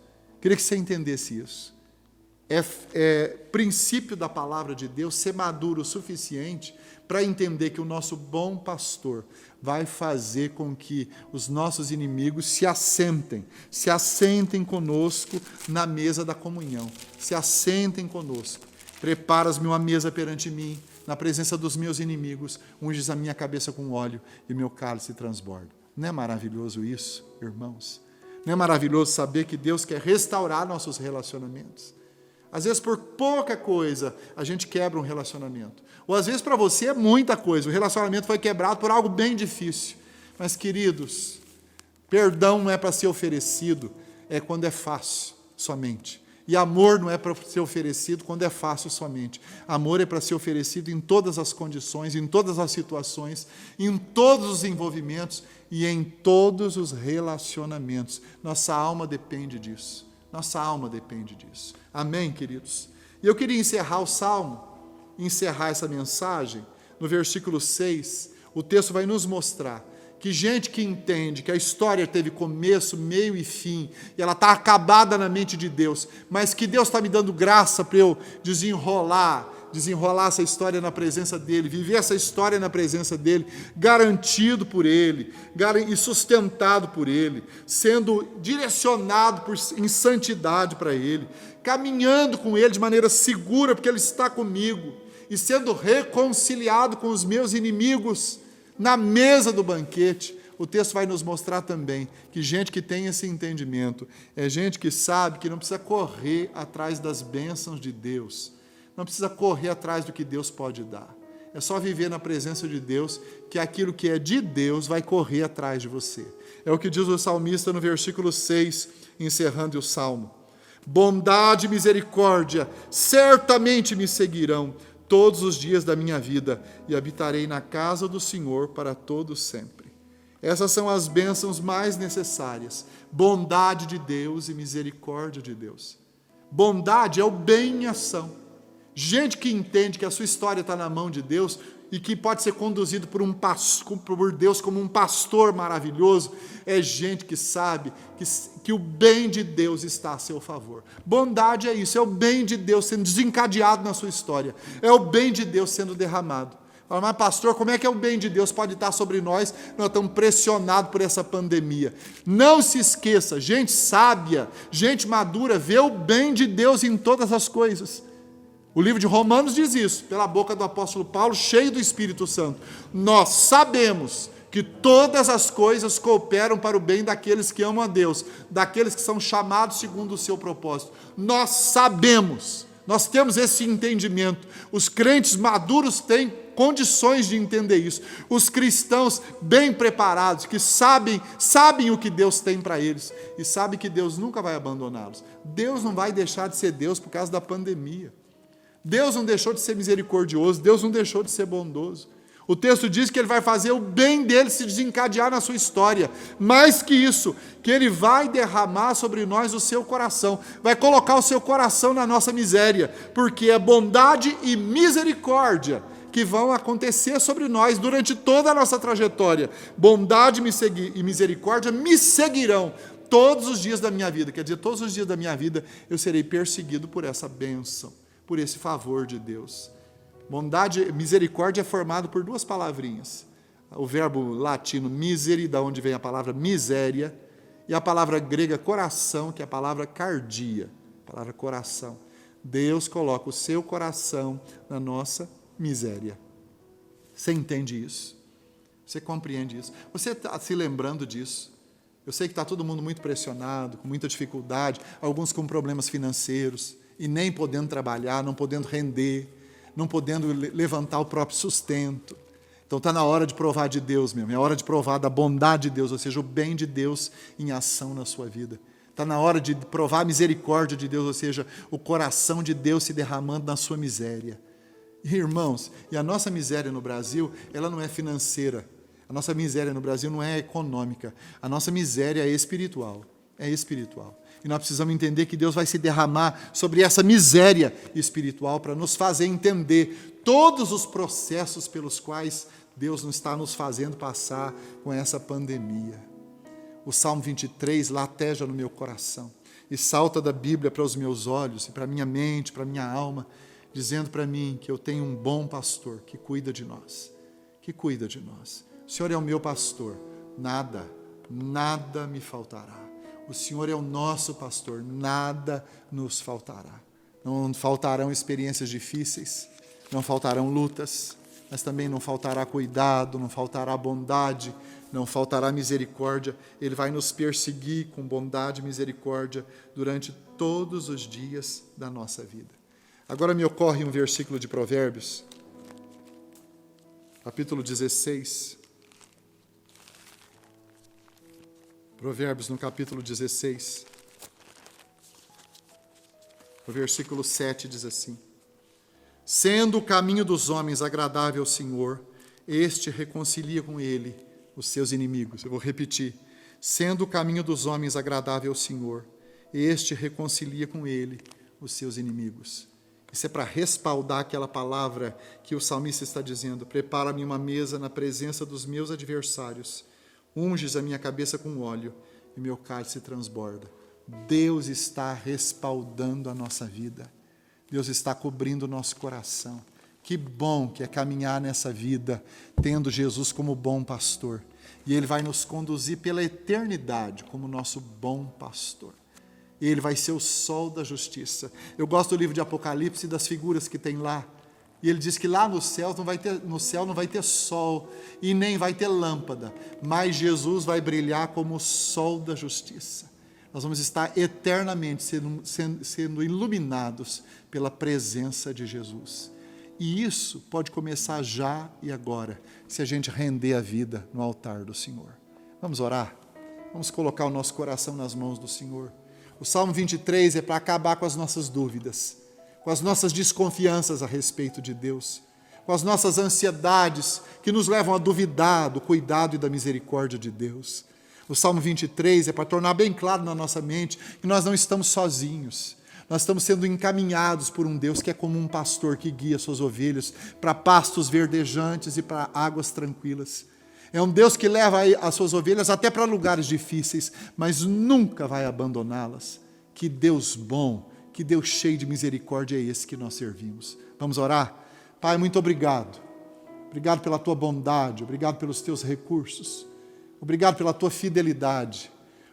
É princípio da palavra de Deus ser maduro o suficiente para entender que o nosso bom pastor vai fazer com que os nossos inimigos se assentem conosco na mesa da comunhão. Se assentem conosco. Preparas-me uma mesa perante mim, na presença dos meus inimigos, unges a minha cabeça com óleo e meu cálice transborda. Não é maravilhoso isso, irmãos? Não é maravilhoso saber que Deus quer restaurar nossos relacionamentos? Às vezes, por pouca coisa, a gente quebra um relacionamento. Ou às vezes, para você, é muita coisa. O relacionamento foi quebrado por algo bem difícil. Mas, queridos, perdão não é para ser oferecido, é quando é fácil, somente. E amor não é para ser oferecido quando é fácil somente. Amor é para ser oferecido em todas as condições, em todas as situações, em todos os envolvimentos e em todos os relacionamentos. Nossa alma depende disso. Nossa alma depende disso. Amém, queridos? E eu queria encerrar o Salmo, encerrar essa mensagem, no versículo 6, o texto vai nos mostrar que gente que entende que a história teve começo, meio e fim, e ela está acabada na mente de Deus, mas que Deus está me dando graça para eu desenrolar essa história na presença dEle, viver essa história na presença dEle, garantido por Ele, e sustentado por Ele, sendo direcionado em santidade para Ele, caminhando com Ele de maneira segura, porque Ele está comigo, e sendo reconciliado com os meus inimigos, na mesa do banquete. O texto vai nos mostrar também que gente que tem esse entendimento é gente que sabe que não precisa correr atrás das bênçãos de Deus, não precisa correr atrás do que Deus pode dar. É só viver na presença de Deus, que aquilo que é de Deus vai correr atrás de você. É o que diz o salmista no versículo 6, encerrando o salmo. Bondade e misericórdia certamente me seguirão todos os dias da minha vida, e habitarei na casa do Senhor para todo sempre. Essas são as bênçãos mais necessárias: bondade de Deus e misericórdia de Deus. Bondade é o bem em ação. Gente que entende que a sua história está na mão de Deus e que pode ser conduzido por Deus como um pastor maravilhoso, é gente que sabe que o bem de Deus está a seu favor. Bondade é isso, é o bem de Deus sendo desencadeado na sua história, é o bem de Deus sendo derramado. Fala, mas pastor, como é que o bem de Deus pode estar sobre nós? Nós estamos pressionados por essa pandemia. Não se esqueça, gente sábia, gente madura, vê o bem de Deus em todas as coisas. O livro de Romanos diz isso, pela boca do apóstolo Paulo, cheio do Espírito Santo. Nós sabemos que todas as coisas cooperam para o bem daqueles que amam a Deus, daqueles que são chamados segundo o seu propósito. Nós sabemos, nós temos esse entendimento. Os crentes maduros têm condições de entender isso. Os cristãos bem preparados, que sabem o que Deus tem para eles, e sabem que Deus nunca vai abandoná-los. Deus não vai deixar de ser Deus por causa da pandemia. Deus não deixou de ser misericordioso, Deus não deixou de ser bondoso. O texto diz que Ele vai fazer o bem dele se desencadear na sua história. Mais que isso, que Ele vai derramar sobre nós o seu coração, vai colocar o seu coração na nossa miséria, porque é bondade e misericórdia que vão acontecer sobre nós durante toda a nossa trajetória. Bondade e misericórdia me seguirão todos os dias da minha vida. Quer dizer, todos os dias da minha vida eu serei perseguido por essa bênção, por esse favor de Deus. Bondade e misericórdia é formado por duas palavrinhas. O verbo latino miseri, da onde vem a palavra miséria, e a palavra grega coração, que é a palavra cardia, a palavra coração. Deus coloca o seu coração na nossa miséria. Você entende isso? Você compreende isso? Você está se lembrando disso? Eu sei que está todo mundo muito pressionado, com muita dificuldade, alguns com problemas financeiros, e nem podendo trabalhar, não podendo render, não podendo levantar o próprio sustento. Então está na hora de provar de Deus mesmo, é hora de provar da bondade de Deus, ou seja, o bem de Deus em ação na sua vida. Está na hora de provar a misericórdia de Deus, ou seja, o coração de Deus se derramando na sua miséria. E, irmãos, e a nossa miséria no Brasil, ela não é financeira, a nossa miséria no Brasil não é econômica, a nossa miséria é espiritual, E nós precisamos entender que Deus vai se derramar sobre essa miséria espiritual para nos fazer entender todos os processos pelos quais Deus não está nos fazendo passar com essa pandemia. O Salmo 23 lateja no meu coração e salta da Bíblia para os meus olhos e para a minha mente, para a minha alma, dizendo para mim que eu tenho um bom pastor que cuida de nós, O Senhor é o meu pastor, nada me faltará. O Senhor é o nosso pastor, nada nos faltará. Não faltarão experiências difíceis, não faltarão lutas, mas também não faltará cuidado, não faltará bondade, não faltará misericórdia. Ele vai nos perseguir com bondade e misericórdia durante todos os dias da nossa vida. Agora me ocorre um versículo de Provérbios, capítulo 16. Provérbios, no capítulo 16. O versículo 7 diz assim: sendo o caminho dos homens agradável ao Senhor, este reconcilia com ele os seus inimigos. Eu vou repetir. Sendo o caminho dos homens agradável ao Senhor, este reconcilia com ele os seus inimigos. Isso é para respaldar aquela palavra que o salmista está dizendo: prepara-me uma mesa na presença dos meus adversários, unges a minha cabeça com óleo e meu cálice transborda. Deus está respaldando a nossa vida. Deus está cobrindo o nosso coração. Que bom que é caminhar nessa vida tendo Jesus como bom pastor. E Ele vai nos conduzir pela eternidade como nosso bom pastor. E Ele vai ser o sol da justiça. Eu gosto do livro de Apocalipse e das figuras que tem lá. E ele diz que lá no céu não vai ter sol e nem vai ter lâmpada, mas Jesus vai brilhar como o sol da justiça. Nós vamos estar eternamente sendo iluminados pela presença de Jesus. E isso pode começar já e agora, se a gente render a vida no altar do Senhor. Vamos orar? Vamos colocar o nosso coração nas mãos do Senhor. O Salmo 23 é para acabar com as nossas dúvidas, com as nossas desconfianças a respeito de Deus, com as nossas ansiedades que nos levam a duvidar do cuidado e da misericórdia de Deus. O Salmo 23 é para tornar bem claro na nossa mente que nós não estamos sozinhos. Nós estamos sendo encaminhados por um Deus que é como um pastor que guia suas ovelhas para pastos verdejantes e para águas tranquilas. É um Deus que leva as suas ovelhas até para lugares difíceis, mas nunca vai abandoná-las. Que Deus bom, que Deus cheio de misericórdia é esse que nós servimos. Vamos orar? Pai, muito obrigado. Obrigado pela tua bondade, obrigado pelos teus recursos, obrigado pela tua fidelidade.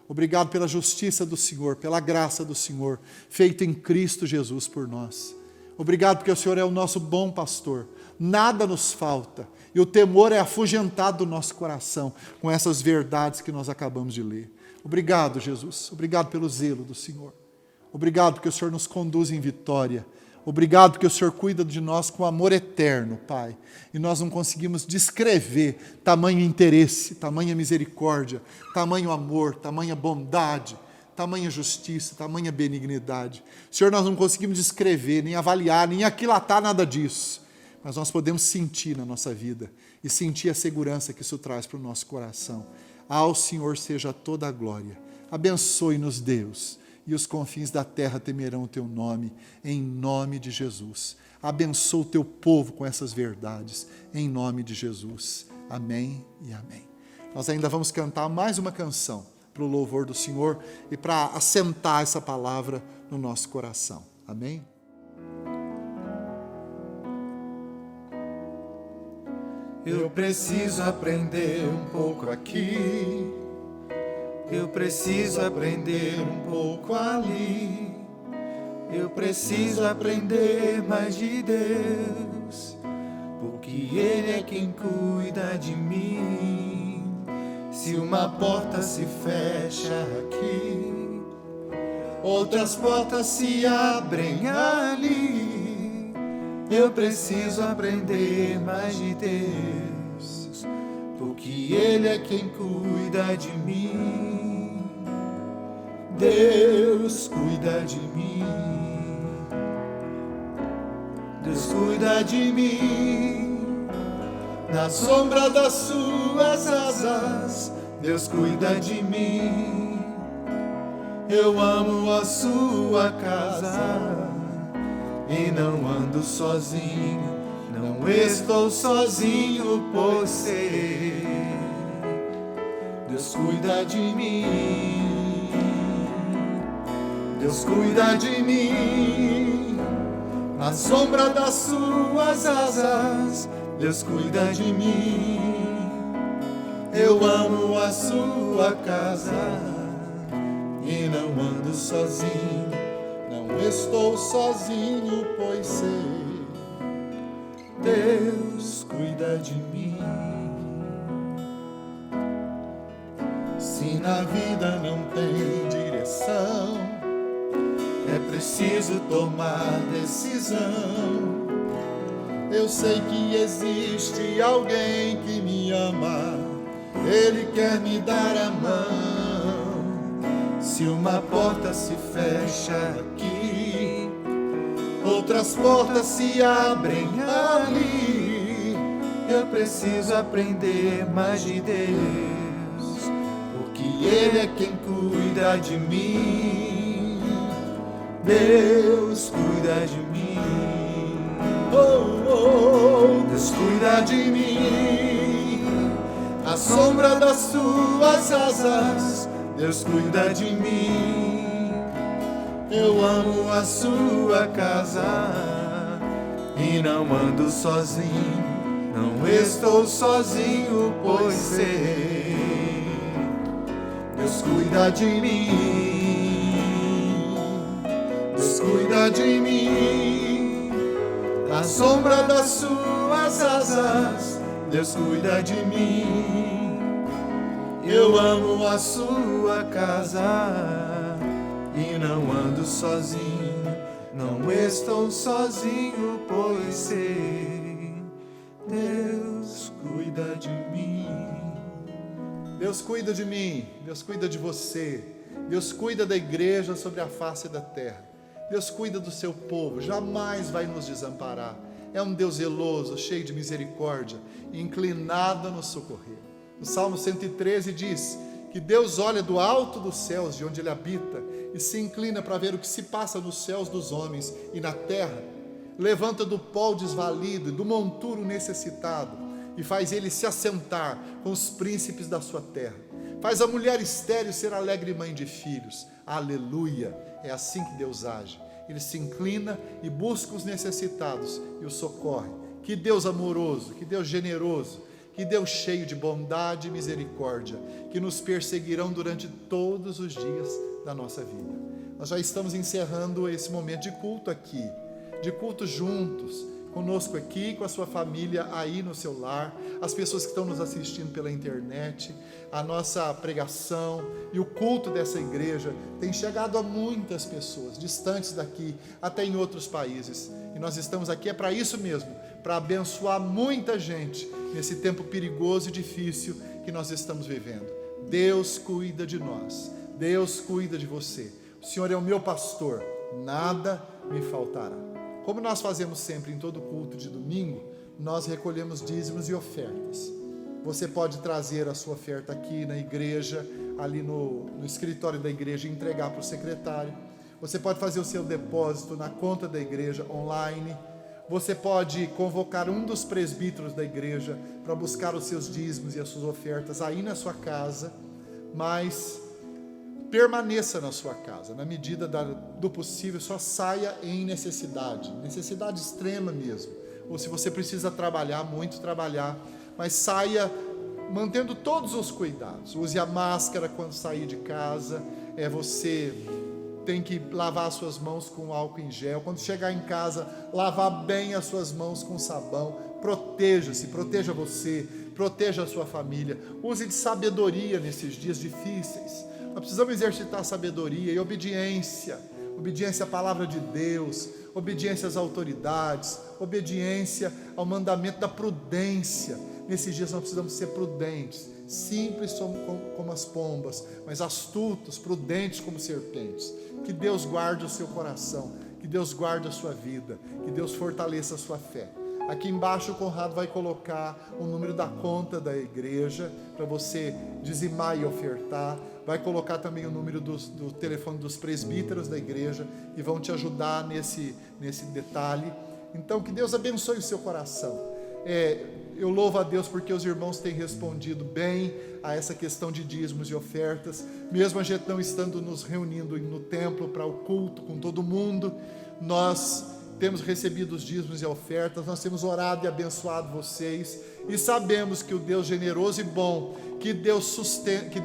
Obrigado pela justiça do Senhor, pela graça do Senhor, feita em Cristo Jesus por nós. Obrigado porque o Senhor é o nosso bom pastor, nada nos falta, e o temor é afugentado do nosso coração com essas verdades que nós acabamos de ler. Obrigado, Jesus, obrigado pelo zelo do Senhor. Obrigado porque o Senhor nos conduz em vitória. Obrigado porque o Senhor cuida de nós com amor eterno, Pai. E nós não conseguimos descrever tamanho interesse, tamanha misericórdia, tamanho amor, tamanha bondade, tamanha justiça, tamanha benignidade. Senhor, nós não conseguimos descrever, nem avaliar, nem aquilatar nada disso. Mas nós podemos sentir na nossa vida e sentir a segurança que isso traz para o nosso coração. Ao Senhor seja toda a glória. Abençoe-nos, Deus. E os confins da terra temerão o teu nome, em nome de Jesus. Abençoa o teu povo com essas verdades, em nome de Jesus. Amém e amém. Nós ainda vamos cantar mais uma canção para o louvor do Senhor e para assentar essa palavra no nosso coração. Amém? Eu preciso aprender um pouco aqui. Eu preciso aprender um pouco ali. Eu preciso aprender mais de Deus, porque Ele é quem cuida de mim. Se uma porta se fecha aqui, outras portas se abrem ali. Eu preciso aprender mais de Deus, porque Ele é quem cuida de mim. Deus cuida de mim. Deus cuida de mim. Na sombra das suas asas, Deus cuida de mim. Eu amo a sua casa e não ando sozinho, não estou sozinho por ser. Deus cuida de mim. Deus cuida de mim. Na sombra das suas asas, Deus cuida de mim. Eu amo a sua casa e não ando sozinho, não estou sozinho, pois sei, Deus cuida de mim. Se na vida não tem direção, é preciso tomar decisão. Eu sei que existe alguém que me ama, Ele quer me dar a mão. Se uma porta se fecha aqui, outras portas se abrem ali. Eu preciso aprender mais de Deus, porque Ele é quem cuida de mim. Deus cuida de mim. Oh, oh, Deus cuida de mim. À sombra das suas asas, Deus cuida de mim. Eu amo a sua casa e não ando sozinho, não estou sozinho, pois sei, Deus cuida de mim. Deus cuida de mim. À sombra das suas asas, Deus cuida de mim. Eu amo a sua casa e não ando sozinho, não estou sozinho, pois sei, Deus cuida de mim. Deus cuida de mim, Deus cuida de você, Deus cuida da igreja sobre a face da terra. Deus cuida do seu povo, jamais vai nos desamparar. É um Deus zeloso, cheio de misericórdia, inclinado a nos socorrer. O Salmo 113 diz que Deus olha do alto dos céus, de onde Ele habita, e se inclina para ver o que se passa nos céus dos homens e na terra. Levanta do pó o desvalido, do monturo necessitado, e faz ele se assentar com os príncipes da sua terra. Faz a mulher estéril ser alegre mãe de filhos. Aleluia! É assim que Deus age. Ele se inclina e busca os necessitados e os socorre. Que Deus amoroso, que Deus generoso, que Deus cheio de bondade e misericórdia, que nos perseguirão durante todos os dias da nossa vida. Nós já estamos encerrando esse momento de culto aqui, de culto juntos, conosco aqui, com a sua família aí no seu lar, as pessoas que estão nos assistindo pela internet. A nossa pregação e o culto dessa igreja tem chegado a muitas pessoas, distantes daqui, até em outros países. E nós estamos aqui para isso mesmo, para abençoar muita gente nesse tempo perigoso e difícil que nós estamos vivendo. Deus cuida de nós, Deus cuida de você. O Senhor é o meu pastor, nada me faltará. Como nós fazemos sempre em todo culto de domingo, nós recolhemos dízimos e ofertas. Você pode trazer a sua oferta aqui na igreja, ali no escritório da igreja, e entregar para o secretário. Você pode fazer o seu depósito na conta da igreja online. Você pode convocar um dos presbíteros da igreja para buscar os seus dízimos e as suas ofertas aí na sua casa, mas permaneça na sua casa, na medida do possível. Só saia em necessidade extrema mesmo, ou se você precisa trabalhar, muito trabalhar, mas saia mantendo todos os cuidados. Use a máscara quando sair de casa, você tem que lavar as suas mãos com álcool em gel, quando chegar em casa, lavar bem as suas mãos com sabão. Proteja-se, proteja você, proteja a sua família. Use de sabedoria nesses dias difíceis. Nós precisamos exercitar sabedoria e obediência à palavra de Deus, obediência às autoridades, obediência ao mandamento da prudência. Nesses dias nós precisamos ser prudentes, simples como as pombas, mas astutos, prudentes como serpentes. Que Deus guarde o seu coração, que Deus guarde a sua vida, que Deus fortaleça a sua fé. Aqui embaixo o Conrado vai colocar o número da conta da igreja para você dizimar e ofertar. Vai colocar também o número do telefone dos presbíteros da igreja, que vão te ajudar nesse detalhe. Então, que Deus abençoe o seu coração. Eu louvo a Deus porque os irmãos têm respondido bem a essa questão de dízimos e ofertas. Mesmo a gente não estando nos reunindo no templo para o culto com todo mundo, nós temos recebido os dízimos e ofertas, nós temos orado e abençoado vocês, e sabemos que o Deus generoso e bom, que deu sustento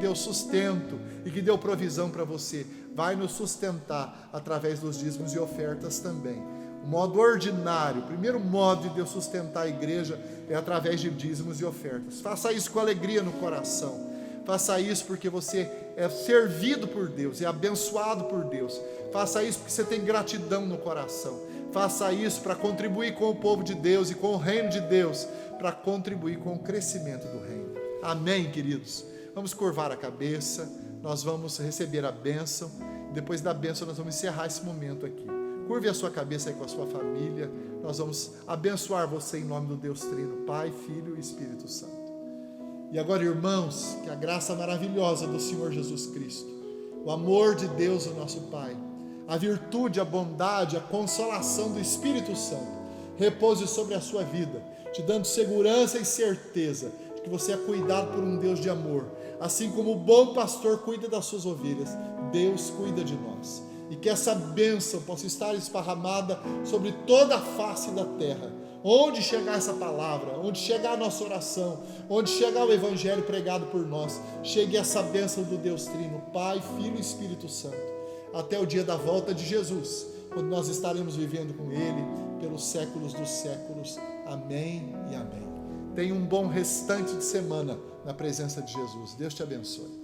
e que deu provisão para você, vai nos sustentar através dos dízimos e ofertas também. O modo ordinário, o primeiro modo de Deus sustentar a igreja é através de dízimos e ofertas. Faça isso com alegria no coração. Faça isso porque você é servido por Deus, é abençoado por Deus. Faça isso porque você tem gratidão no coração. Faça isso para contribuir com o povo de Deus e com o reino de Deus, para contribuir com o crescimento do reino. Amém, queridos? Vamos curvar a cabeça, nós vamos receber a bênção, depois da bênção nós vamos encerrar esse momento aqui. Curve a sua cabeça aí com a sua família. Nós vamos abençoar você em nome do Deus Trino, Pai, Filho e Espírito Santo. E agora, irmãos, que a graça maravilhosa do Senhor Jesus Cristo, o amor de Deus, o nosso Pai, a virtude, a bondade, a consolação do Espírito Santo repouse sobre a sua vida, te dando segurança e certeza de que você é cuidado por um Deus de amor. Assim como o bom pastor cuida das suas ovelhas, Deus cuida de nós. E que essa bênção possa estar esparramada sobre toda a face da terra. Onde chegar essa palavra, onde chegar a nossa oração, onde chegar o evangelho pregado por nós, chegue essa bênção do Deus Trino, Pai, Filho e Espírito Santo, até o dia da volta de Jesus, quando nós estaremos vivendo com Ele pelos séculos dos séculos. Amém e amém. Tenha um bom restante de semana na presença de Jesus. Deus te abençoe.